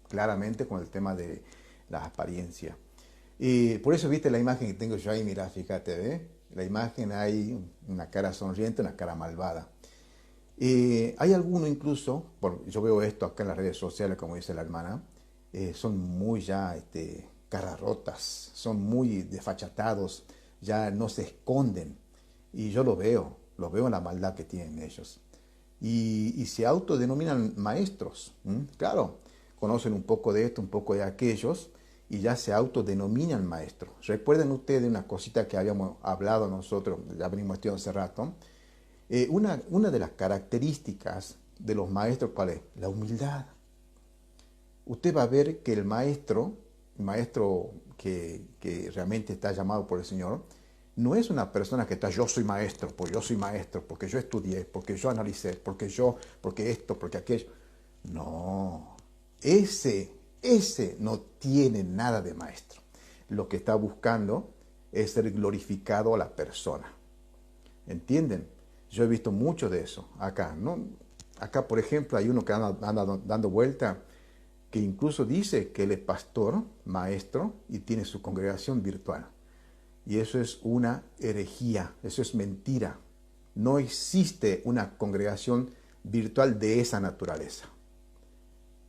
claramente con el tema de las apariencias. Y por eso, viste la imagen que tengo yo ahí, mira, fíjate, ¿ves? La imagen hay una cara sonriente, una cara malvada. Hay algunos incluso, yo veo esto acá en las redes sociales, como dice la hermana, son muy ya caras rotas, son muy desfachatados, ya no se esconden. Y yo lo veo en la maldad que tienen ellos. Y se autodenominan maestros, claro, conocen un poco de esto, un poco de aquellos, y ya se autodenominan maestros. Recuerden ustedes una cosita que habíamos hablado nosotros, ya venimos estudiando hace rato. Una de las características de los maestros, ¿cuál es? La humildad. Usted va a ver que el maestro que realmente está llamado por el Señor, no es una persona que está, yo soy maestro, porque yo estudié, porque yo analicé, porque esto, porque aquello. No, ese no tiene nada de maestro. Lo que está buscando es ser glorificado a la persona. ¿Entienden? Yo he visto mucho de eso acá, ¿no? Acá, por ejemplo, hay uno que anda dando vuelta, que incluso dice que él es pastor, maestro, y tiene su congregación virtual. Y eso es una herejía, eso es mentira. No existe una congregación virtual de esa naturaleza.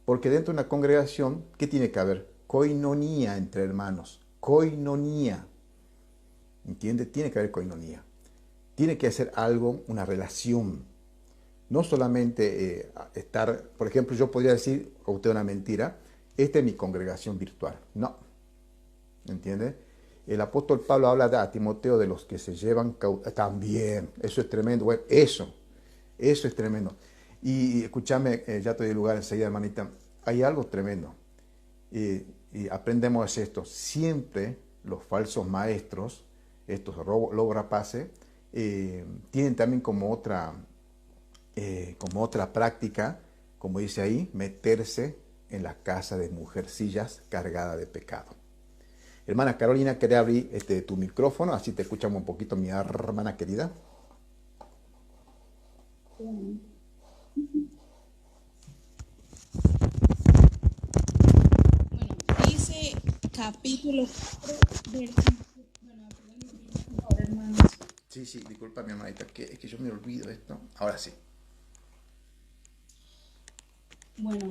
Porque dentro de una congregación, ¿qué tiene que haber? Coinonía entre hermanos. Coinonía. ¿Entiende? Tiene que haber coinonía. Tiene que hacer algo, una relación. No solamente estar, por ejemplo, yo podría decir a usted una mentira, esta es mi congregación virtual. No. ¿Entiende? El apóstol Pablo habla a Timoteo de los que se llevan también. Eso es tremendo. Bueno, eso es tremendo. Y escúchame, ya te doy lugar enseguida, hermanita. Hay algo tremendo. Y aprendemos esto. Siempre los falsos maestros, estos lobos rapaces, tienen también como otra práctica, como dice ahí, meterse en la casa de mujercillas cargada de pecado. Hermana Carolina, quería abrir tu micrófono, así te escuchamos un poquito, mi hermana querida. Bueno, dice capítulo 4, versículo. Bueno, por favor, hermanos. Sí, disculpa mi hermanita, es que yo me olvido esto. Ahora sí. Bueno,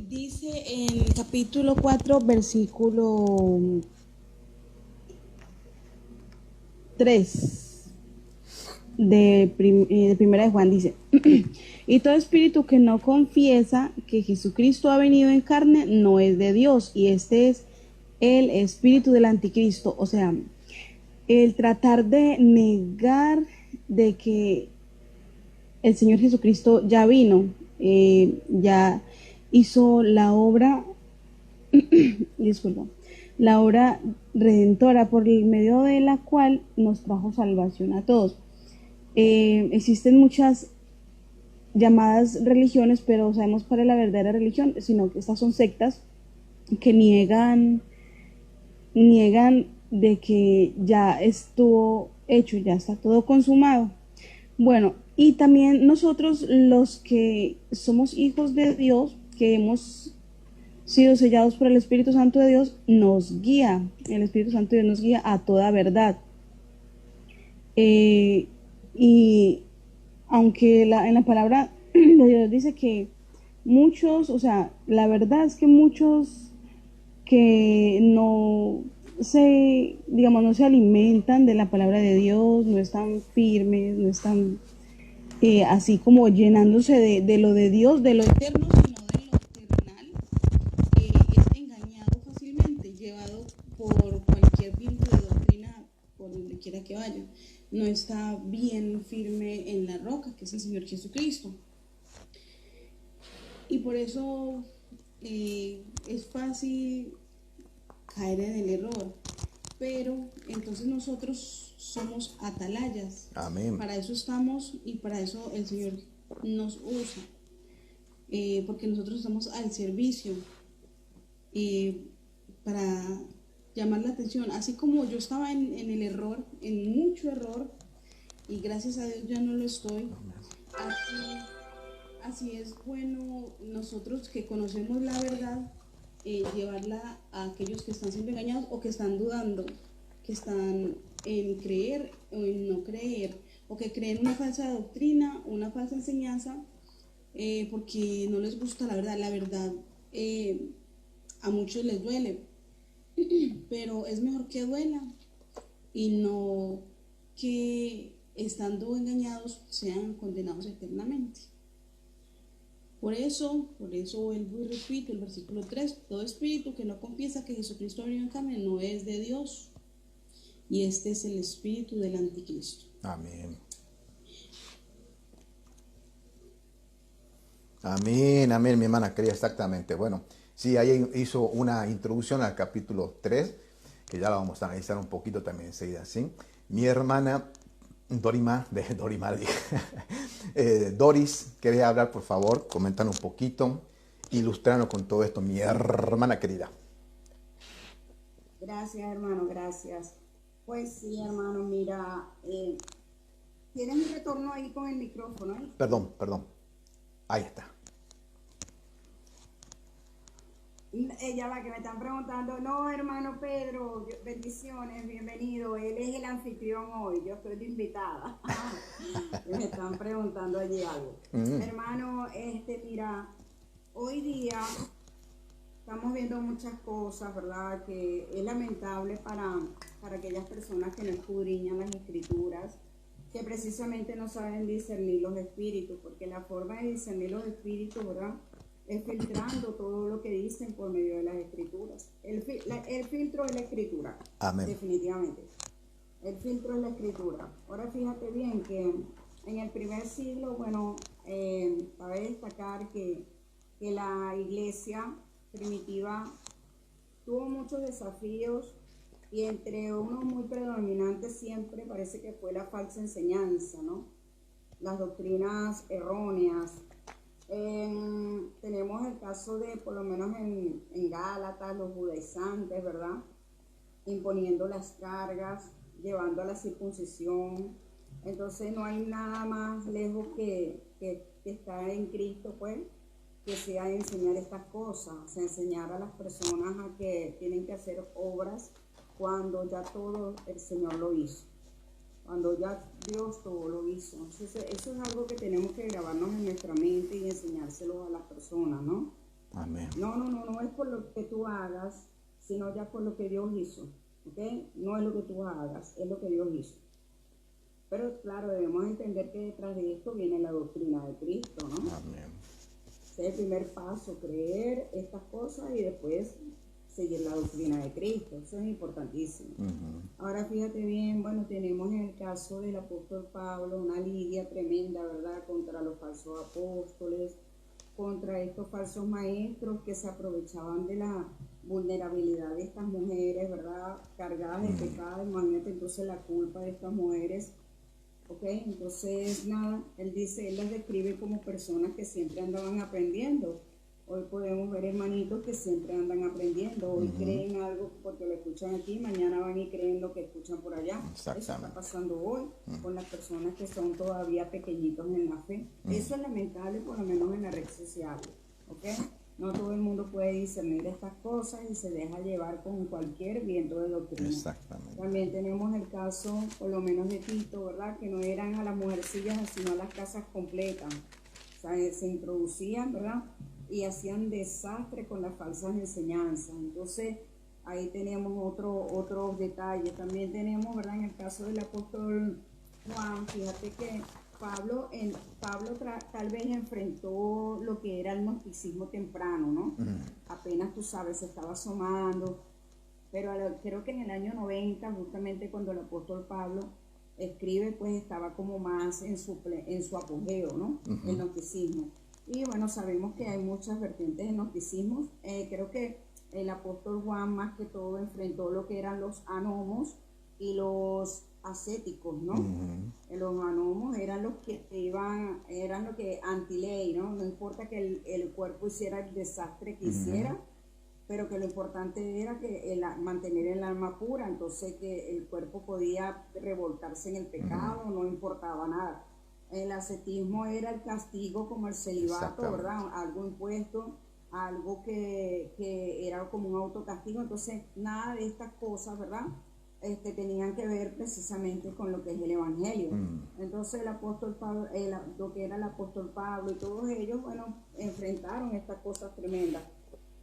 dice en capítulo 4, versículo 3 de Primera de Juan, dice: y todo espíritu que no confiesa que Jesucristo ha venido en carne no es de Dios, y este es el espíritu del anticristo. O sea, el tratar de negar de que el Señor Jesucristo ya vino, ya hizo la obra, disculpa, la obra redentora por el medio de la cual nos trajo salvación a todos. Existen muchas llamadas religiones, pero sabemos cuál es la verdadera religión, sino que estas son sectas que niegan de que ya estuvo hecho, ya está todo consumado. Bueno, y también nosotros los que somos hijos de Dios, que hemos sido sellados por el Espíritu Santo de Dios, nos guía, el Espíritu Santo de Dios nos guía a toda verdad. Y aunque en la palabra de Dios dice que muchos, o sea, la verdad es que muchos que no se alimentan de la palabra de Dios, no están firmes, no están así como llenándose de lo de Dios, de lo eterno, sino de lo terrenal, es engañado fácilmente, llevado por cualquier viento de doctrina, por donde quiera que vaya. No está bien firme en la roca, que es el Señor Jesucristo. Y por eso es fácil caer en el error. Pero entonces nosotros somos atalayas. Amén. Para eso estamos y para eso el Señor nos usa. Porque nosotros estamos al servicio para llamar la atención. Así como yo estaba en el error, en mucho error, y gracias a Dios ya no lo estoy. Así es bueno nosotros que conocemos la verdad, llevarla a aquellos que están siendo engañados o que están dudando, que están en creer o en no creer, o que creen una falsa doctrina, una falsa enseñanza, porque no les gusta la verdad. La verdad a muchos les duele, pero es mejor que duela y no que estando engañados sean condenados eternamente. Por eso vuelvo y repito el versículo 3, todo espíritu que no confiesa que Jesucristo ha venido en carne no es de Dios, y este es el espíritu del anticristo. Amén. Amén, amén, mi hermana querida, exactamente. Bueno, sí, ahí hizo una introducción al capítulo 3, que ya la vamos a analizar un poquito también enseguida, ¿sí? Mi hermana Doris, quería hablar, por favor, comentar un poquito, ilustrarnos con todo esto, mi hermana querida. Gracias, hermano, gracias. Pues sí, hermano, mira, Tienes un retorno ahí con el micrófono, ¿eh? Perdón. Ahí está. Ella va, que me están preguntando, no, hermano Pedro, bendiciones, bienvenido, él es el anfitrión hoy, yo estoy de invitada. Me están preguntando allí algo. Hermano, mira, hoy día estamos viendo muchas cosas, ¿verdad? Que es lamentable para aquellas personas que no escudriñan las escrituras, que precisamente no saben discernir los espíritus, porque la forma de discernir los espíritus, ¿verdad?, es filtrando todo lo que dicen por medio de las escrituras. El filtro es la escritura. Amén. Definitivamente. El filtro es la escritura. Ahora fíjate bien que en el primer siglo, bueno, cabe destacar que la iglesia primitiva tuvo muchos desafíos y entre unos muy predominantes siempre parece que fue la falsa enseñanza, ¿no? Las doctrinas erróneas. Tenemos el caso de, por lo menos en Gálatas, los judaizantes, ¿verdad? Imponiendo las cargas, llevando a la circuncisión. Entonces no hay nada más lejos que estar en Cristo, pues, que sea enseñar estas cosas, enseñar a las personas a que tienen que hacer obras cuando ya todo el Señor lo hizo. Cuando ya Dios todo lo hizo. Entonces, eso es algo que tenemos que grabarnos en nuestra mente y enseñárselo a las personas, ¿no? Amén. No es por lo que tú hagas, sino ya por lo que Dios hizo, ¿ok? No es lo que tú hagas, es lo que Dios hizo. Pero claro, debemos entender que detrás de esto viene la doctrina de Cristo, ¿no? Amén. Ese es el primer paso, creer estas cosas y después seguir la doctrina de Cristo. Eso es importantísimo. Ahora fíjate bien, bueno, tenemos en el caso del apóstol Pablo una lidia tremenda, ¿verdad?, contra los falsos apóstoles, contra estos falsos maestros que se aprovechaban de la vulnerabilidad de estas mujeres, ¿verdad?, cargadas de pecado. Imagínate entonces la culpa de estas mujeres. Ok, entonces nada, él las describe como personas que siempre andaban aprendiendo. Hoy podemos ver hermanitos que siempre andan aprendiendo. Hoy creen algo porque lo escuchan aquí, mañana van y creen lo que escuchan por allá. Eso está pasando hoy con las personas que son todavía pequeñitos en la fe. Eso es lamentable, por lo menos en las redes sociales. ¿Ok? No todo el mundo puede discernir estas cosas y se deja llevar con cualquier viento de doctrina. Exactamente. También tenemos el caso, por lo menos de Tito, ¿verdad?, que no eran a las mujercillas, sino a las casas completas. O sea, se introducían, ¿verdad?, y hacían desastre con las falsas enseñanzas. Entonces, ahí tenemos otro detalle. También tenemos, ¿verdad?, en el caso del apóstol Juan, fíjate que Pablo tal vez enfrentó lo que era el gnosticismo temprano, ¿no? Apenas, tú sabes, se estaba asomando, pero creo que en el año 90, justamente cuando el apóstol Pablo escribe, pues estaba como más en su apogeo, ¿no? El gnosticismo. Y bueno, sabemos que hay muchas vertientes de gnosticismo. Creo que el apóstol Juan más que todo enfrentó lo que eran los anomos y los ascéticos, ¿no? Los anomos eran los que eran lo que antiley, ¿no? No importa que el cuerpo hiciera el desastre que hiciera, pero que lo importante era que mantener el alma pura, entonces que el cuerpo podía revolcarse en el pecado, no importaba nada. El ascetismo era el castigo como el celibato, ¿verdad? Algo impuesto, algo que era como un autocastigo. Entonces, nada de estas cosas, ¿verdad?, tenían que ver precisamente con lo que es el Evangelio. Entonces, el apóstol Pablo, lo que era el apóstol Pablo y todos ellos, bueno, enfrentaron estas cosas tremendas.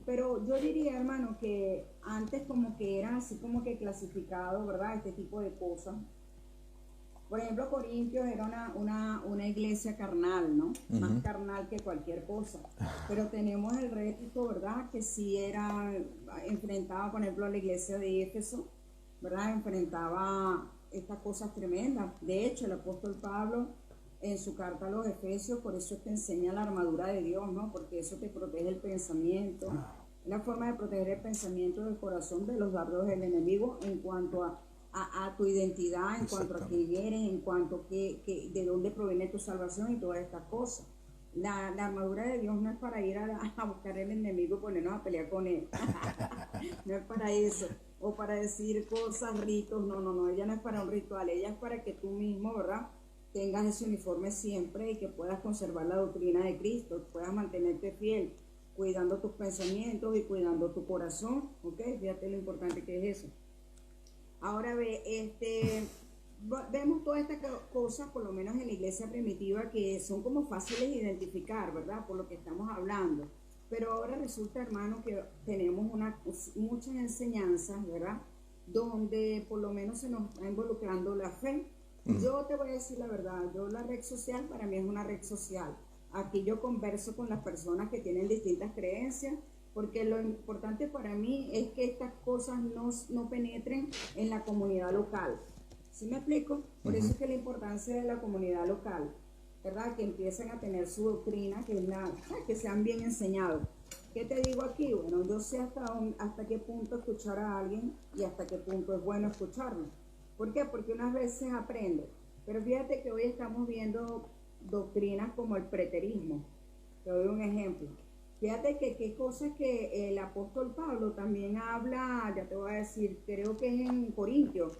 Pero yo diría, hermano, que antes como que eran así como que clasificados, ¿verdad?, este tipo de cosas. Por ejemplo, Corintios era una iglesia carnal, ¿no? Más carnal que cualquier cosa. Pero tenemos el rético, ¿verdad?, que sí enfrentaba, por ejemplo, a la iglesia de Éfeso, ¿verdad?, enfrentaba estas cosas tremendas. De hecho, el apóstol Pablo, en su carta a los Efesios, por eso te enseña la armadura de Dios, ¿no? Porque eso te protege el pensamiento. Es la forma de proteger el pensamiento del corazón de los dardos del enemigo en cuanto a tu identidad, en cuanto a quién eres, en cuanto a de dónde proviene tu salvación y todas estas cosas. La armadura de Dios no es para ir a buscar el enemigo y ponernos a pelear con él. No es para eso. O para decir cosas, ritos. No. Ella no es para un ritual. Ella es para que tú mismo, ¿verdad?, tengas ese uniforme siempre y que puedas conservar la doctrina de Cristo, puedas mantenerte fiel, cuidando tus pensamientos y cuidando tu corazón, ¿ok? Fíjate lo importante que es eso. Ahora vemos todas estas cosas, por lo menos en la iglesia primitiva, que son como fáciles de identificar, ¿verdad? Por lo que estamos hablando. Pero ahora resulta, hermano, que tenemos muchas enseñanzas, ¿verdad? Donde por lo menos se nos está involucrando la fe. Yo te voy a decir la verdad, la red social para mí es una red social. Aquí yo converso con las personas que tienen distintas creencias, porque lo importante para mí es que estas cosas no penetren en la comunidad local. ¿Sí me explico? Por eso es que la importancia de la comunidad local, ¿verdad? Que empiecen a tener su doctrina, que sean bien enseñados. ¿Qué te digo aquí? Bueno, yo sé hasta qué punto escuchar a alguien y hasta qué punto es bueno escucharlo. ¿Por qué? Porque unas veces aprende. Pero fíjate que hoy estamos viendo doctrinas como el preterismo. Te doy un ejemplo. Fíjate que qué cosas que el apóstol Pablo también habla, ya te voy a decir, creo que es en Corintios,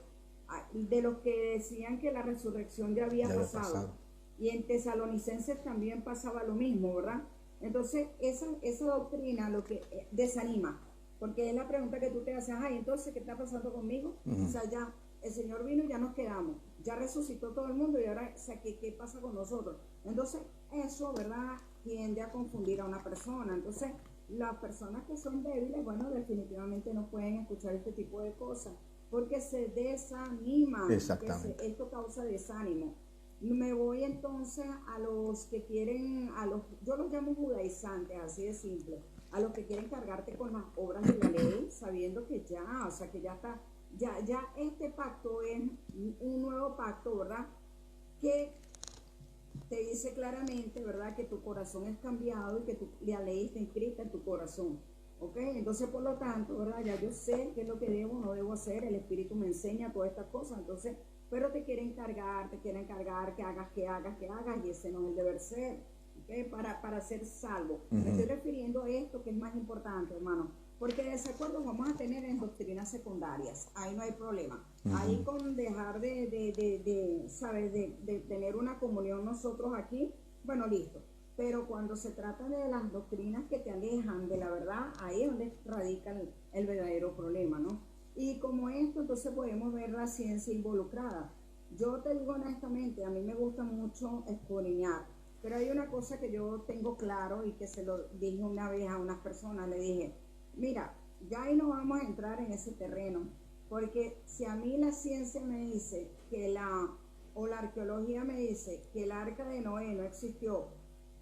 de los que decían que la resurrección ya había pasado. Y en Tesalonicenses también pasaba lo mismo, ¿verdad? Entonces, esa doctrina lo que desanima, porque es la pregunta que tú te haces, entonces, ¿qué está pasando conmigo? O sea, ya el Señor vino y ya nos quedamos, ya resucitó todo el mundo y ahora, o sea, ¿qué pasa con nosotros? Entonces, eso, ¿verdad?, tiende a confundir a una persona. Entonces, las personas que son débiles, bueno, definitivamente no pueden escuchar este tipo de cosas, porque se desaniman. Exactamente. Esto causa desánimo. Me voy entonces a los que quieren, yo los llamo judaizantes, así de simple, a los que quieren cargarte con las obras de la ley, sabiendo que ya, o sea, que ya está, ya este pacto es un nuevo pacto, ¿verdad? Que te dice claramente, ¿verdad?, que tu corazón es cambiado y que la ley está inscrita en tu corazón. ¿Ok? Entonces, por lo tanto, ¿verdad? Ya yo sé qué es lo que debo o no debo hacer, el Espíritu me enseña todas estas cosas, entonces, pero te quieren cargar que hagas, y ese no es el deber ser, ¿ok? Para ser salvo. Me estoy refiriendo a esto que es más importante, hermano, porque desacuerdos vamos a tener en doctrinas secundarias, ahí no hay problema. Ahí con dejar ¿sabes? De tener una comunión nosotros aquí, bueno, listo. Pero cuando se trata de las doctrinas que te alejan de la verdad, ahí es donde radica el verdadero problema, ¿no? Y como esto, entonces podemos ver la ciencia involucrada. Yo te digo honestamente, a mí me gusta mucho escudriñar, pero hay una cosa que yo tengo claro y que se lo dije una vez a unas personas, le dije, mira, ya ahí no vamos a entrar en ese terreno, porque si a mí la ciencia me dice o la arqueología me dice que el arca de Noé no existió,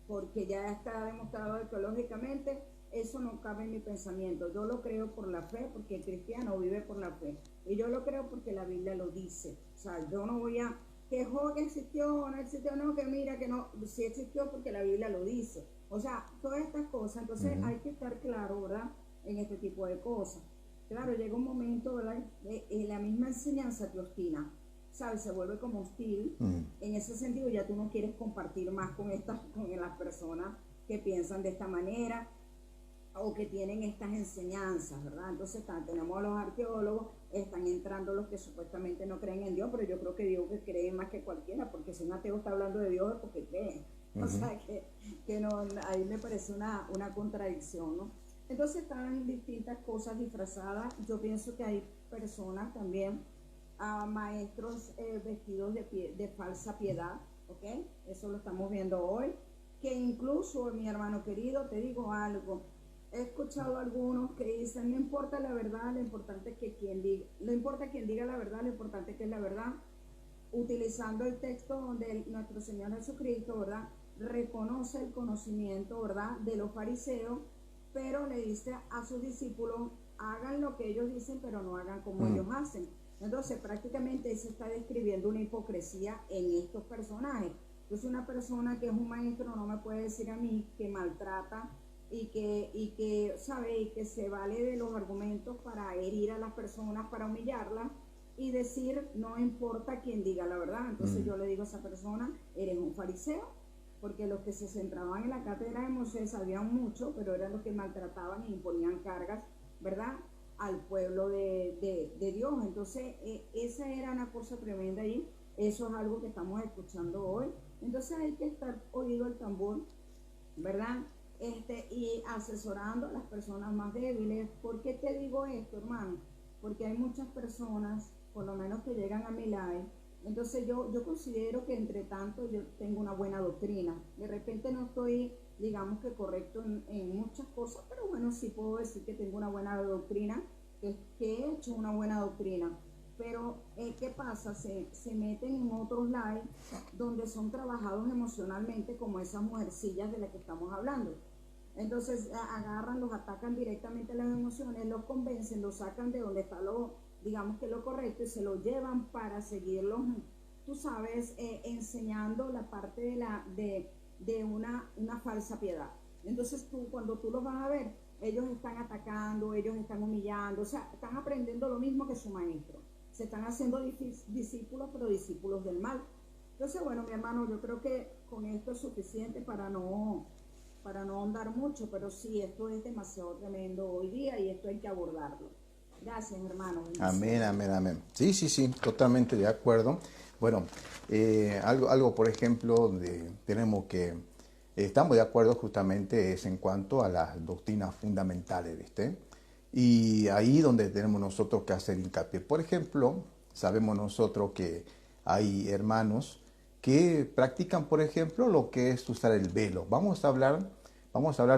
porque ya está demostrado arqueológicamente, eso no cabe en mi pensamiento. Yo lo creo por la fe, porque el cristiano vive por la fe. Y yo lo creo porque la Biblia lo dice. O sea, yo no voy a que Job existió o no existió, no, que mira que no, sí existió porque la Biblia lo dice. O sea, todas estas cosas, entonces hay que estar claro, ¿verdad?, en este tipo de cosas. Claro, llega un momento, ¿verdad?, la misma enseñanza te obstina, ¿sabes? Se vuelve como hostil. En ese sentido ya tú no quieres compartir más con las personas que piensan de esta manera o que tienen estas enseñanzas, ¿verdad? Entonces tenemos a los arqueólogos, están entrando los que supuestamente no creen en Dios, pero yo creo que Dios cree más que cualquiera, porque si un ateo está hablando de Dios es porque cree. O sea que no, ahí me parece una contradicción, ¿no? Entonces están distintas cosas disfrazadas. Yo pienso que hay personas también, maestros vestidos de falsa piedad, ¿ok? Eso lo estamos viendo hoy, que incluso, mi hermano querido, te digo algo, he escuchado a algunos que dicen, no importa la verdad, lo importante es que no importa quien diga la verdad, lo importante es que es la verdad, utilizando el texto donde nuestro Señor Jesucristo, ¿verdad?, reconoce el conocimiento, ¿verdad?, de los fariseos, pero le dice a sus discípulos, hagan lo que ellos dicen, pero no hagan como ellos hacen. Entonces, prácticamente se está describiendo una hipocresía en estos personajes. Entonces, una persona que es un maestro no me puede decir a mí que maltrata y que sabe, y que se vale de los argumentos para herir a las personas, para humillarlas y decir, no importa quién diga la verdad. Entonces, yo le digo a esa persona, eres un fariseo, porque los que se centraban en la cátedra de Moisés sabían mucho, pero eran los que maltrataban y imponían cargas, ¿verdad?, al pueblo de Dios. Entonces, esa era una cosa tremenda ahí. Eso es algo que estamos escuchando hoy. Entonces hay que estar oído el tambor, ¿verdad? Y asesorando a las personas más débiles. ¿Por qué te digo esto, hermano? Porque hay muchas personas, por lo menos que llegan a mi live, entonces yo considero que entre tanto yo tengo una buena doctrina. De repente no estoy, digamos que correcto en muchas cosas, pero bueno, sí puedo decir que tengo una buena doctrina, que he hecho una buena doctrina. Pero, ¿qué pasa? Se meten en otros live donde son trabajados emocionalmente como esas mujercillas de las que estamos hablando. Entonces agarran, los atacan directamente las emociones, los convencen, los sacan de donde está digamos que lo correcto y se lo llevan para seguirlos, tú sabes, enseñando la parte de una falsa piedad. Entonces cuando tú los vas a ver, ellos están atacando, ellos están humillando, o sea, están aprendiendo lo mismo que su maestro. Se están haciendo discípulos, pero discípulos del mal. Entonces, bueno, mi hermano, yo creo que con esto es suficiente para no ahondar mucho, pero sí, esto es demasiado tremendo hoy día y esto hay que abordarlo. Gracias, hermano. Amén, amén, amén. Sí, sí, sí, totalmente de acuerdo. Bueno, algo, por ejemplo, donde tenemos que, estamos de acuerdo justamente es en cuanto a las doctrinas fundamentales, ¿viste? Y ahí donde tenemos nosotros que hacer hincapié. Por ejemplo, sabemos nosotros que hay hermanos que practican, por ejemplo, lo que es usar el velo. Vamos a hablar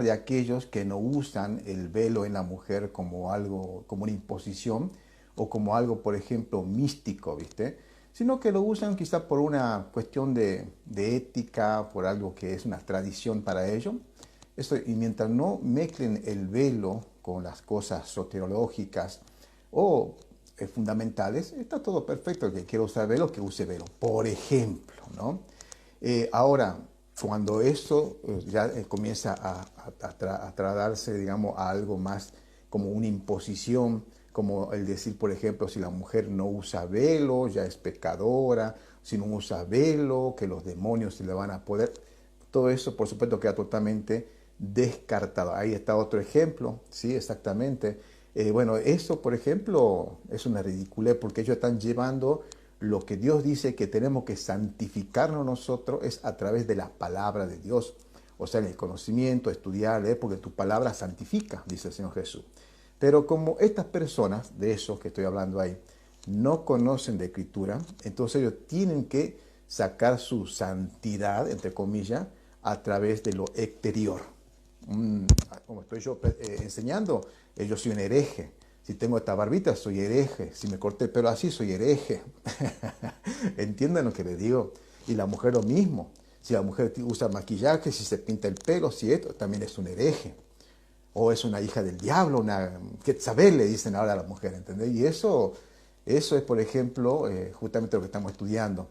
de aquellos que no usan el velo en la mujer como algo, como una imposición o como algo, por ejemplo, místico, ¿viste? Sino que lo usan quizá por una cuestión de ética, por algo que es una tradición para ellos. Y mientras no mezclen el velo con las cosas soteriológicas o fundamentales, está todo perfecto. El que quiera usar velo, que use velo, por ejemplo, ¿no? Ahora, cuando eso ya comienza a tratarse, digamos, a algo más como una imposición, como el decir, por ejemplo, si la mujer no usa velo, ya es pecadora, si no usa velo, que los demonios se le van a poder, todo eso, por supuesto, queda totalmente descartado. Ahí está otro ejemplo, sí, exactamente. Bueno, eso, por ejemplo, es una ridiculez porque ellos están llevando lo que Dios dice que tenemos que santificarnos nosotros es a través de la palabra de Dios. O sea, en el conocimiento, estudiar, leer, porque tu palabra santifica, dice el Señor Jesús. Pero como estas personas, de esos que estoy hablando ahí, no conocen de Escritura, entonces ellos tienen que sacar su santidad, entre comillas, a través de lo exterior. Como estoy yo enseñando, yo soy un hereje. Si tengo esta barbita, soy hereje. Si me corté el pelo así, soy hereje. ¿Entienden lo que les digo? Y la mujer lo mismo. Si la mujer usa maquillaje, si se pinta el pelo, si esto, también es un hereje. O es una hija del diablo, una Quetzabel, le dicen ahora a la mujer, ¿entendés? Y eso es, por ejemplo, justamente lo que estamos estudiando.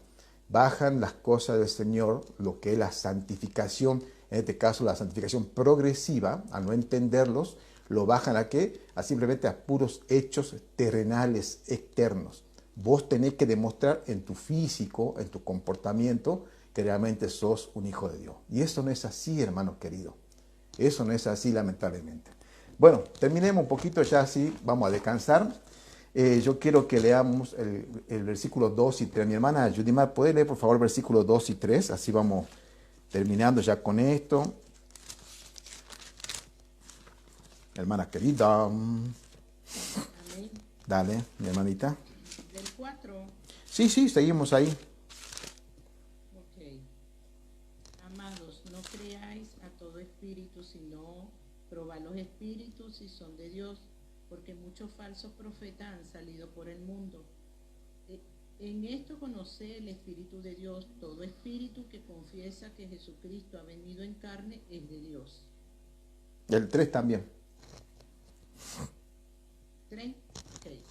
Bajan las cosas del Señor, lo que es la santificación, en este caso la santificación progresiva, al no entenderlos, lo bajan ¿a qué? A simplemente a puros hechos terrenales, externos. Vos tenés que demostrar en tu físico, en tu comportamiento, que realmente sos un hijo de Dios. Y eso no es así, hermanos queridos. Eso no es así, lamentablemente. Bueno, terminemos un poquito ya así, vamos a descansar. Yo quiero que leamos el versículo 2 y 3. Mi hermana Judimar, ¿puede leer por favor versículos 2 y 3? Así vamos terminando ya con esto. Hermana querida. Amén. Dale, mi hermanita. Del 4. Sí, seguimos ahí. Ok. Amados, no creáis a todo espíritu, sino probad los espíritus si son de Dios, porque muchos falsos profetas han salido por el mundo. En esto conoce el Espíritu de Dios. Todo espíritu que confiesa que Jesucristo ha venido en carne es de Dios. El 3 también. 3. Okay.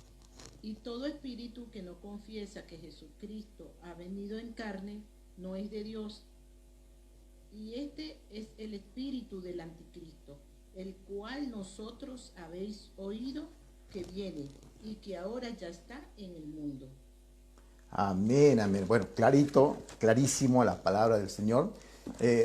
Y todo espíritu que no confiesa que Jesucristo ha venido en carne no es de Dios. Y este es el espíritu del anticristo, el cual nosotros habéis oído que viene y que ahora ya está en el mundo. Amén, amén. Bueno, clarito, clarísimo la palabra del Señor.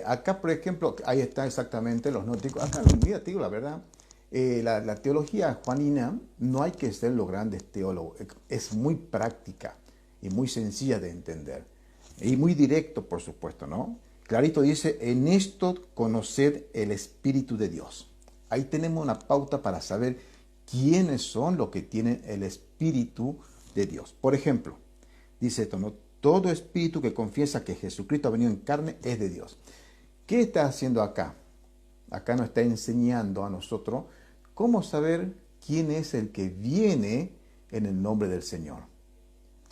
Acá, por ejemplo, ahí están exactamente los nóticos. Acá, mira, te digo la verdad, la teología juanina no hay que ser los grandes teólogos, es muy práctica. y muy sencilla de entender. Y muy directo, por supuesto, ¿no? Clarito dice, en esto conoced el Espíritu de Dios. Ahí tenemos una pauta para saber quiénes son los que tienen el Espíritu de Dios. Por ejemplo, dice esto, ¿no? Todo espíritu que confiesa que Jesucristo ha venido en carne es de Dios. ¿Qué está haciendo acá? Acá nos está enseñando a nosotros cómo saber quién es el que viene en el nombre del Señor.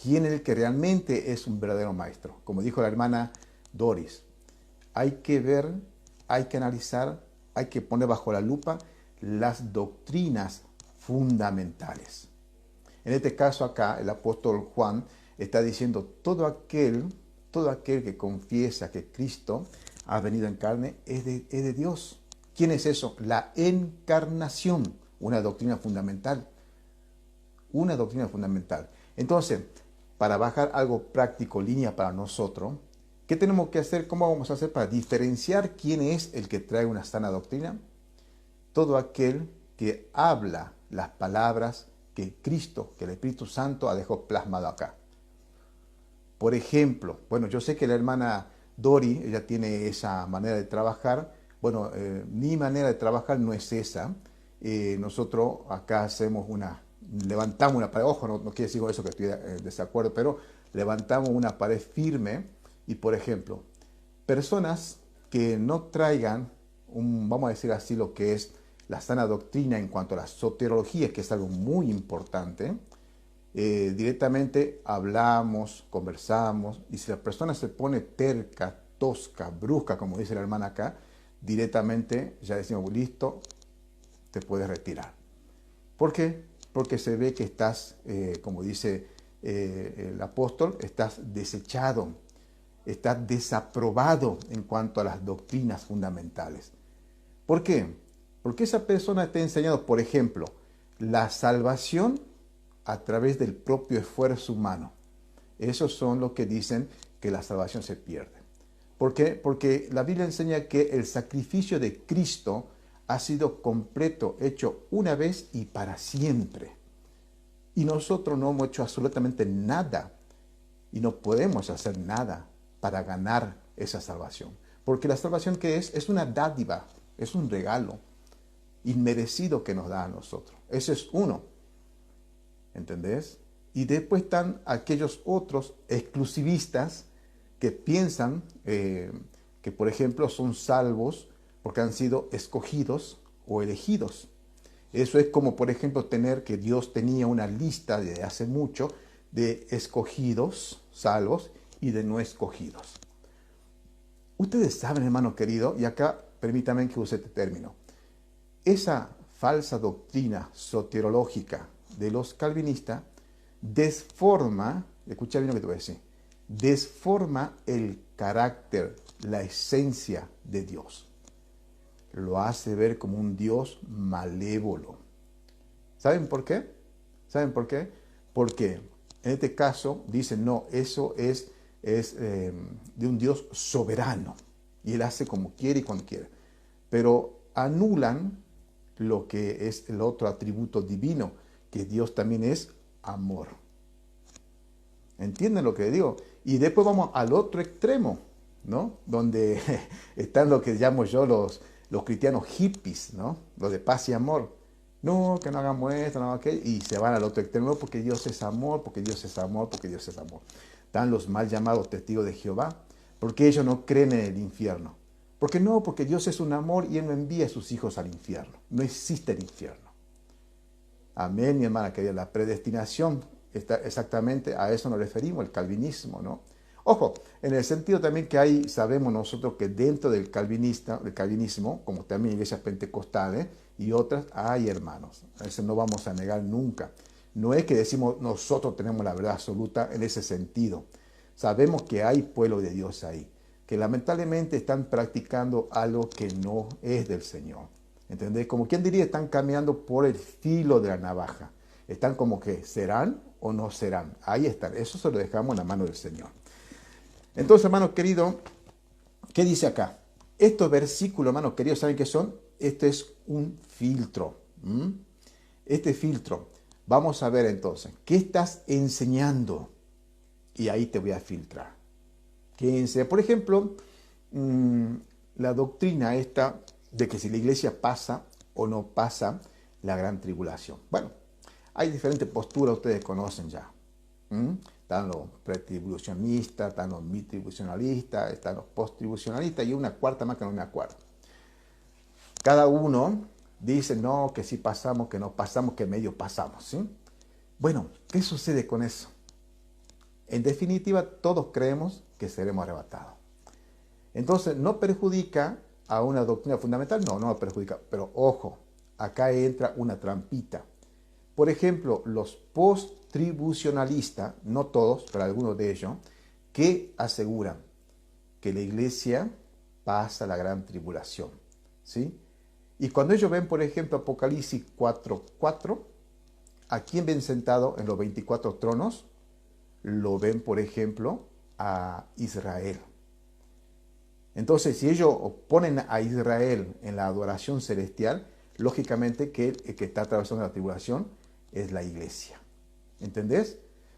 ¿Quién es el que realmente es un verdadero maestro? Como dijo la hermana Doris, hay que ver, hay que analizar, hay que poner bajo la lupa las doctrinas fundamentales. En este caso acá, el apóstol Juan está diciendo, todo aquel que confiesa que Cristo ha venido en carne es de Dios. ¿Quién es eso? La encarnación, una doctrina fundamental. Una doctrina fundamental. Entonces, para bajar algo práctico, línea para nosotros, ¿qué tenemos que hacer? ¿Cómo vamos a hacer para diferenciar quién es el que trae una sana doctrina? Todo aquel que habla las palabras que Cristo, que el Espíritu Santo ha dejado plasmado acá. Por ejemplo, bueno, yo sé que la hermana Dori, ella tiene esa manera de trabajar. Bueno, mi manera de trabajar no es esa. Nosotros acá hacemos levantamos una pared, ojo, no quiere decir con eso que estoy en desacuerdo, pero levantamos una pared firme y, por ejemplo, personas que no traigan, vamos a decir así, lo que es la sana doctrina en cuanto a la soteriología, que es algo muy importante, directamente hablamos, conversamos, y si la persona se pone terca, tosca, brusca, como dice la hermana acá, directamente ya decimos, listo, te puedes retirar. ¿Por qué? Porque se ve que estás, como dice el apóstol, estás desechado, estás desaprobado en cuanto a las doctrinas fundamentales. ¿Por qué? Porque esa persona está enseñando, por ejemplo, la salvación a través del propio esfuerzo humano. Esos son los que dicen que la salvación se pierde. ¿Por qué? Porque la Biblia enseña que el sacrificio de Cristo ha sido completo, hecho una vez y para siempre. Y nosotros no hemos hecho absolutamente nada y no podemos hacer nada para ganar esa salvación. Porque la salvación que es una dádiva, es un regalo inmerecido que nos da a nosotros. Ese es uno. ¿Entendés? Y después están aquellos otros exclusivistas que piensan que, por ejemplo, son salvos porque han sido escogidos o elegidos. Eso es como, por ejemplo, tener que Dios tenía una lista desde hace mucho de escogidos, salvos, y de no escogidos. Ustedes saben, hermano querido, y acá permítanme que use este término, esa falsa doctrina soteriológica de los calvinistas desforma, escucha bien lo que te voy a decir, desforma el carácter, la esencia de Dios. Lo hace ver como un Dios malévolo. ¿Saben por qué? ¿Saben por qué? Porque en este caso dicen, no, eso es de un Dios soberano y Él hace como quiere y cuando quiere. Pero anulan lo que es el otro atributo divino, que Dios también es amor. ¿Entienden lo que digo? Y después vamos al otro extremo, ¿no? Donde están lo que llamo yo los cristianos hippies, ¿no? Los de paz y amor. No, que no hagamos esto, no hagamos aquello. Y se van al otro extremo, porque Dios es amor, porque Dios es amor, porque Dios es amor. Están los mal llamados testigos de Jehová, porque ellos no creen en el infierno. ¿Por qué no? Porque Dios es un amor y Él no envía a sus hijos al infierno. No existe el infierno. Amén, mi hermana querida. La predestinación, está exactamente a eso nos referimos, el calvinismo, ¿no? Ojo, en el sentido también que sabemos nosotros que dentro del calvinismo, como también iglesias pentecostales y otras, hay hermanos. Eso no vamos a negar nunca. No es que decimos nosotros tenemos la verdad absoluta en ese sentido. Sabemos que hay pueblo de Dios ahí, que lamentablemente están practicando algo que no es del Señor. ¿Entendés? Como quien diría, están caminando por el filo de la navaja. Están como que serán o no serán. Ahí están. Eso se lo dejamos en la mano del Señor. Entonces, hermano querido, ¿qué dice acá? Estos versículos, hermano querido, ¿saben qué son? Este es un filtro. Este filtro. Vamos a ver entonces, ¿qué estás enseñando? y ahí te voy a filtrar. Quédense. Por ejemplo, la doctrina esta de que si la iglesia pasa o no pasa la gran tribulación. Bueno, hay diferentes posturas, ustedes conocen ya. Están los pretribulacionistas, están los mitribulacionalistas, están los posttribulacionalistas y una cuarta más que no me acuerdo. Cada uno dice, no, que sí pasamos, que no pasamos, que medio pasamos, ¿sí? Bueno, ¿qué sucede con eso? En definitiva, todos creemos que seremos arrebatados. Entonces, ¿no perjudica a una doctrina fundamental? No, no perjudica. Pero ojo, acá entra una trampita. Por ejemplo, los post-tribucionalistas, no todos, pero algunos de ellos, que aseguran que la iglesia pasa la gran tribulación, ¿sí? Y cuando ellos ven, por ejemplo, Apocalipsis 4:4, ¿a quién ven sentado en los 24 tronos? Lo ven, por ejemplo, a Israel. Entonces, si ellos ponen a Israel en la adoración celestial, lógicamente que el que está atravesando la tribulación es la iglesia. ¿Entendés?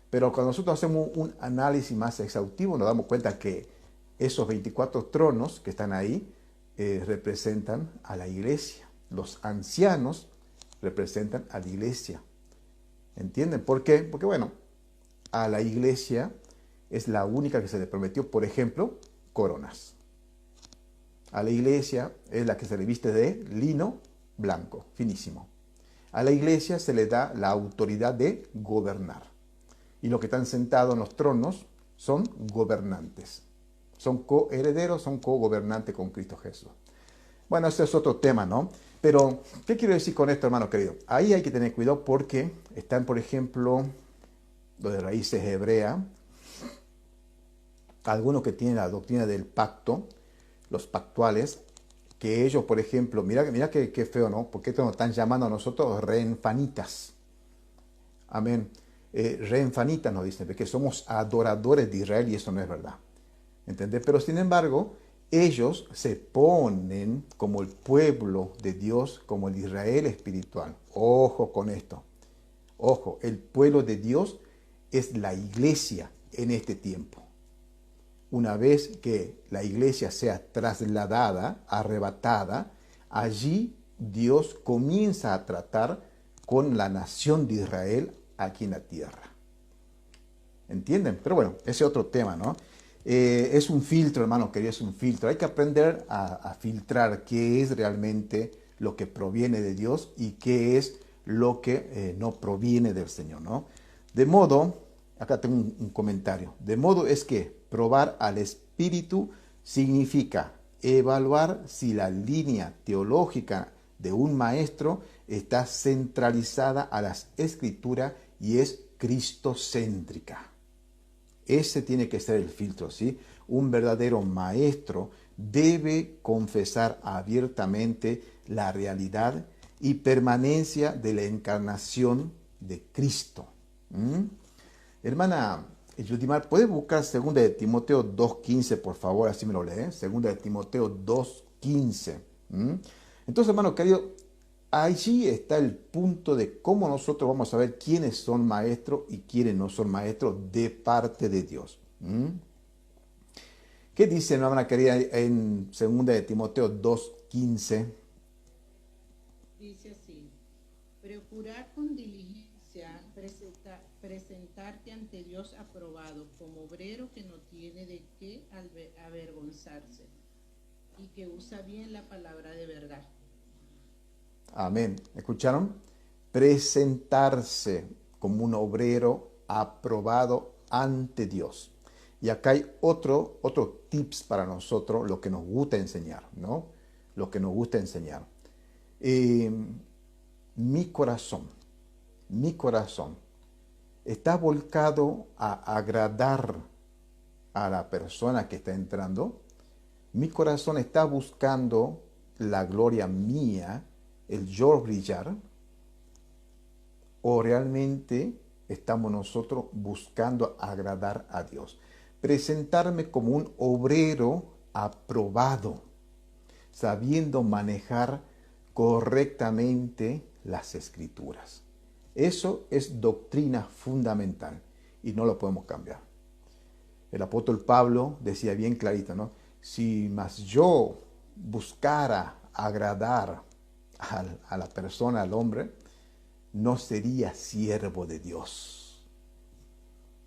Pero cuando nosotros hacemos un análisis más exhaustivo, nos damos cuenta que esos 24 tronos que están ahí representan a la iglesia. Los ancianos representan a la iglesia. ¿Entienden? ¿Por qué? Porque, bueno, a la iglesia es la única que se le prometió, por ejemplo, coronas. A la iglesia es la que se le viste de lino blanco, finísimo. A la iglesia se le da la autoridad de gobernar. Y los que están sentados en los tronos son gobernantes. Son coherederos, son cogobernantes con Cristo Jesús. Bueno, ese es otro tema, ¿no? Pero, ¿qué quiero decir con esto, hermano querido? Ahí hay que tener cuidado porque están, por ejemplo, los de raíces hebreas, algunos que tienen la doctrina del pacto, los pactuales, que ellos, por ejemplo, mira qué feo, ¿no? Porque esto nos están llamando a nosotros reenfanitas. Amén. Reenfanitas nos dicen, porque somos adoradores de Israel y eso no es verdad. ¿Entendés? Pero sin embargo, ellos se ponen como el pueblo de Dios, como el Israel espiritual. Ojo con esto. Ojo, el pueblo de Dios es la iglesia en este tiempo. Una vez que la iglesia sea trasladada, arrebatada, allí Dios comienza a tratar con la nación de Israel aquí en la tierra. ¿Entienden? Pero bueno, ese es otro tema, ¿no? Es un filtro, hermano querido, es un filtro. Hay que aprender a filtrar qué es realmente lo que proviene de Dios y qué es lo que no proviene del Señor, ¿no? De modo, acá tengo un comentario, de modo es que probar al Espíritu significa evaluar si la línea teológica de un maestro está centralizada a las Escrituras y es cristocéntrica. Ese tiene que ser el filtro, ¿sí? Un verdadero maestro debe confesar abiertamente la realidad y permanencia de la encarnación de Cristo. Hermana Yudimar, ¿puedes buscar 2 de Timoteo 2:15, por favor? Así me lo lees. 2 de Timoteo 2:15. Entonces, hermano querido, allí está el punto de cómo nosotros vamos a ver quiénes son maestros y quiénes no son maestros de parte de Dios. ¿Qué dice, hermana querida, en 2 de Timoteo 2:15? Dice así: procurar con diligencia presentarte ante Dios aprobado como obrero que no tiene de qué avergonzarse y que usa bien la palabra de verdad. Amén. ¿Escucharon? Presentarse como un obrero aprobado ante Dios. Y acá hay otro tips para nosotros, lo que nos gusta enseñar, ¿no? Lo que nos gusta enseñar. Mi corazón está volcado a agradar a la persona que está entrando. Mi corazón está buscando la gloria mía, el yo brillar, o realmente estamos nosotros buscando agradar a Dios. Presentarme como un obrero aprobado, sabiendo manejar correctamente las Escrituras. Eso es doctrina fundamental y no lo podemos cambiar. El apóstol Pablo decía bien clarito, ¿no? Si más yo buscara agradar a la persona, al hombre, no sería siervo de Dios.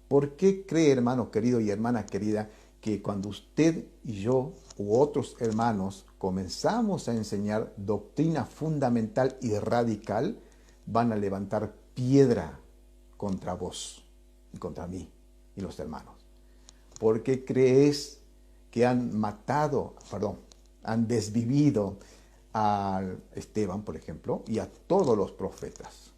¿Por qué cree, hermano querido y hermana querida, que cuando usted y yo u otros hermanos comenzamos a enseñar doctrina fundamental y radical, van a levantar piedra contra vos y contra mí y los hermanos? ¿Por qué crees que han desvivido a Esteban, por ejemplo, y a todos los profetas?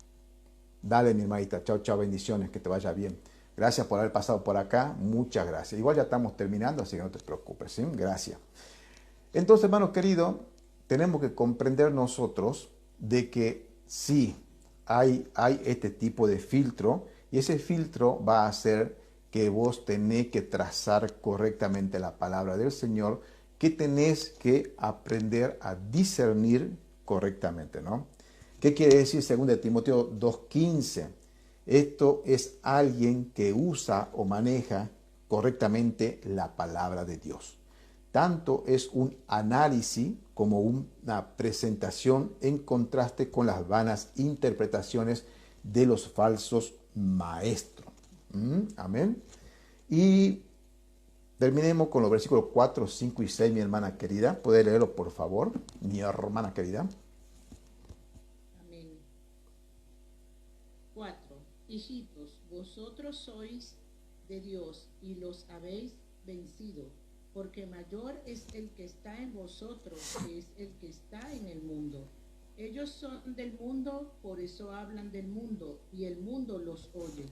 Dale, mi hermanita, chao, chao, bendiciones, que te vaya bien. Gracias por haber pasado por acá, muchas gracias. Igual ya estamos terminando, así que no te preocupes, ¿sí? Gracias. Entonces, hermano querido, tenemos que comprender nosotros de que sí, hay este tipo de filtro, y ese filtro va a hacer que vos tenés que trazar correctamente la palabra del Señor, que tenés que aprender a discernir correctamente, ¿no? ¿Qué quiere decir 2 Timoteo 2:15? Esto es alguien que usa o maneja correctamente la palabra de Dios. Tanto es un análisis como una presentación en contraste con las vanas interpretaciones de los falsos maestros. Amén. Y terminemos con los versículos 4, 5 y 6, mi hermana querida. ¿Puede leerlo, por favor, mi hermana querida? Amén. 4. Hijitos, vosotros sois de Dios y los habéis vencido, porque mayor es el que está en vosotros que es el que está en el mundo. Ellos son del mundo, por eso hablan del mundo, y el mundo los oye.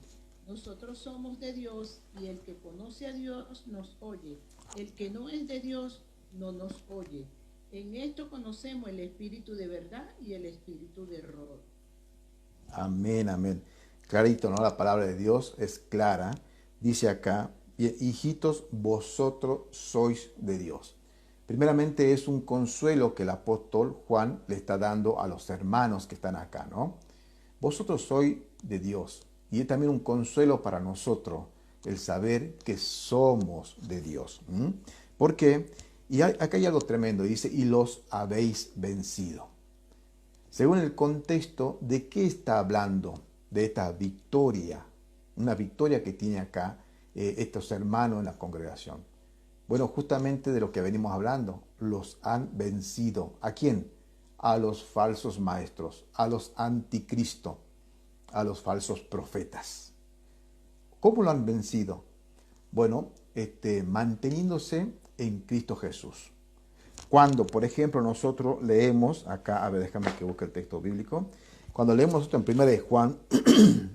Nosotros somos de Dios, y el que conoce a Dios nos oye. El que no es de Dios no nos oye. En esto conocemos el espíritu de verdad y el espíritu de error. Amén, amén. Clarito, ¿no? La palabra de Dios es clara. Dice acá, hijitos, vosotros sois de Dios. Primeramente es un consuelo que el apóstol Juan le está dando a los hermanos que están acá, ¿no? Vosotros sois de Dios. Y es también un consuelo para nosotros el saber que somos de Dios. ¿Por qué? Y acá hay algo tremendo. Dice, y los habéis vencido. Según el contexto, ¿de qué está hablando? De esta victoria. Una victoria que tiene acá estos hermanos en la congregación. Bueno, justamente de lo que venimos hablando. Los han vencido. ¿A quién? A los falsos maestros, a los anticristos, a los falsos profetas. ¿Cómo lo han vencido? Bueno, manteniéndose en Cristo Jesús. Cuando, por ejemplo, nosotros leemos, acá, a ver, déjame que busque el texto bíblico. Cuando leemos nosotros en 1 de Juan,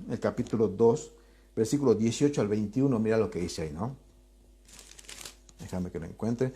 el capítulo 2, versículos 18 al 21, mira lo que dice ahí, ¿no? Déjame que lo encuentre.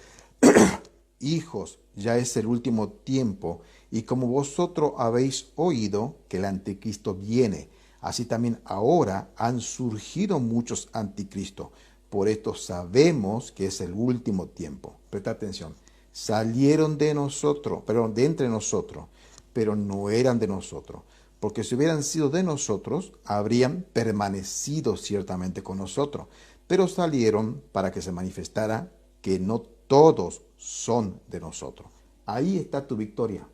Hijos, ya es el último tiempo, y como vosotros habéis oído que el anticristo viene, así también ahora han surgido muchos anticristos. Por esto sabemos que es el último tiempo. Presta atención. Salieron de entre nosotros, pero no eran de nosotros. Porque si hubieran sido de nosotros, habrían permanecido ciertamente con nosotros. Pero salieron para que se manifestara que no todos son de nosotros. Ahí está tu victoria.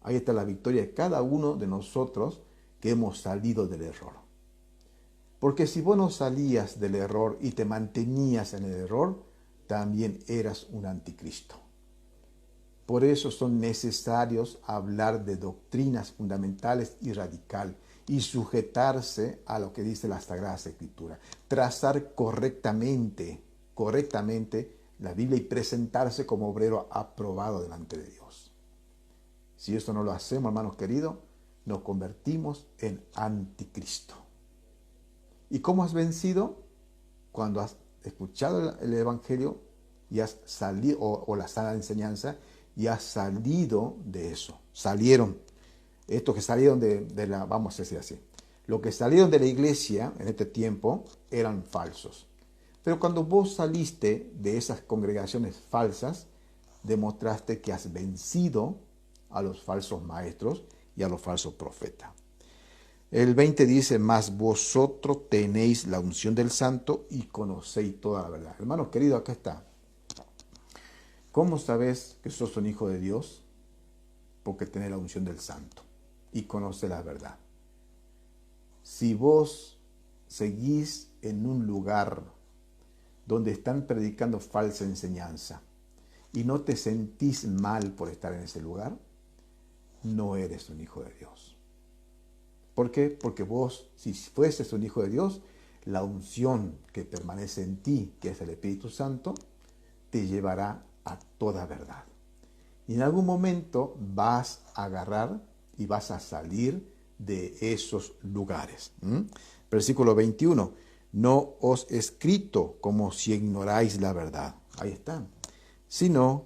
Ahí está la victoria de cada uno de nosotros que hemos salido del error. Porque si vos no salías del error y te mantenías en el error, también eras un anticristo. Por eso son necesarios hablar de doctrinas fundamentales y radical y sujetarse a lo que dice la Sagrada Escritura. Trazar correctamente la Biblia y presentarse como obrero aprobado delante de Dios. Si esto no lo hacemos, hermanos queridos, nos convertimos en anticristo. ¿Y cómo has vencido? Cuando has escuchado el Evangelio y has salido, o la sana enseñanza, y has salido de eso. Salieron. Estos que salieron de la, vamos a decir así, los que salieron de la iglesia en este tiempo eran falsos. Pero cuando vos saliste de esas congregaciones falsas, demostraste que has vencido a los falsos maestros y a los falsos profetas. El 20 dice, mas vosotros tenéis la unción del Santo y conocéis toda la verdad. Hermanos queridos, acá está. ¿Cómo sabes que sos un hijo de Dios? Porque tenés la unción del Santo y conoces la verdad. Si vos seguís en un lugar donde están predicando falsa enseñanza y no te sentís mal por estar en ese lugar, no eres un hijo de Dios. ¿Por qué? Porque vos, si fueses un hijo de Dios, la unción que permanece en ti, que es el Espíritu Santo, te llevará a toda verdad. Y en algún momento vas a agarrar y vas a salir de esos lugares. Versículo 21. No os he escrito como si ignoráis la verdad. Ahí está. Sino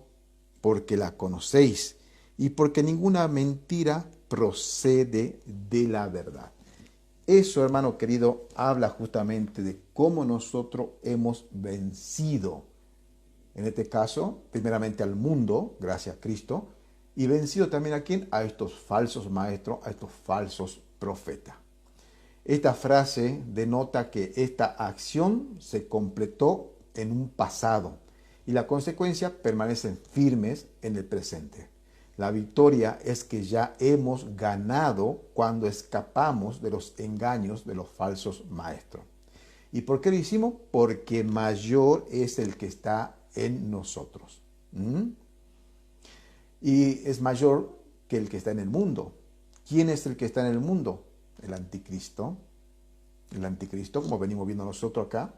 porque la conocéis y porque ninguna mentira procede de la verdad. Eso, hermano querido, habla justamente de cómo nosotros hemos vencido. En este caso, primeramente al mundo, gracias a Cristo, y vencido también a quién, a estos falsos maestros, a estos falsos profetas. Esta frase denota que esta acción se completó en un pasado y la consecuencia permanecen firmes en el presente. La victoria es que ya hemos ganado cuando escapamos de los engaños de los falsos maestros. ¿Y por qué lo hicimos? Porque mayor es el que está en nosotros. Y es mayor que el que está en el mundo. ¿Quién es el que está en el mundo? El anticristo. El anticristo, como venimos viendo nosotros acá.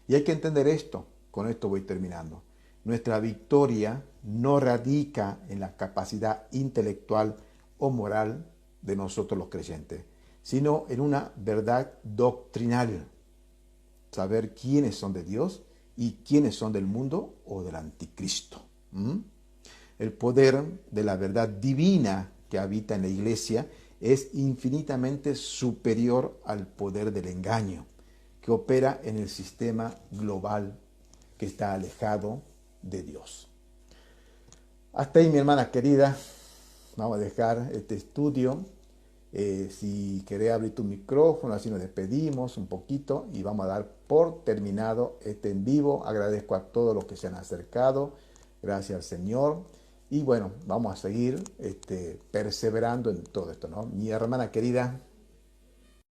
Y hay que entender esto. Con esto voy terminando. Nuestra victoria no radica en la capacidad intelectual o moral de nosotros los creyentes, sino en una verdad doctrinal. Saber quiénes son de Dios y quiénes son del mundo o del anticristo. El poder de la verdad divina que habita en la iglesia es infinitamente superior al poder del engaño que opera en el sistema global que está alejado de Dios. Hasta ahí, mi hermana querida, vamos a dejar este estudio. Si querés abrir tu micrófono, así nos despedimos un poquito y vamos a dar por terminado este en vivo. Agradezco a todos los que se han acercado, gracias al Señor. Y bueno, vamos a seguir perseverando en todo esto, ¿no? Mi hermana querida,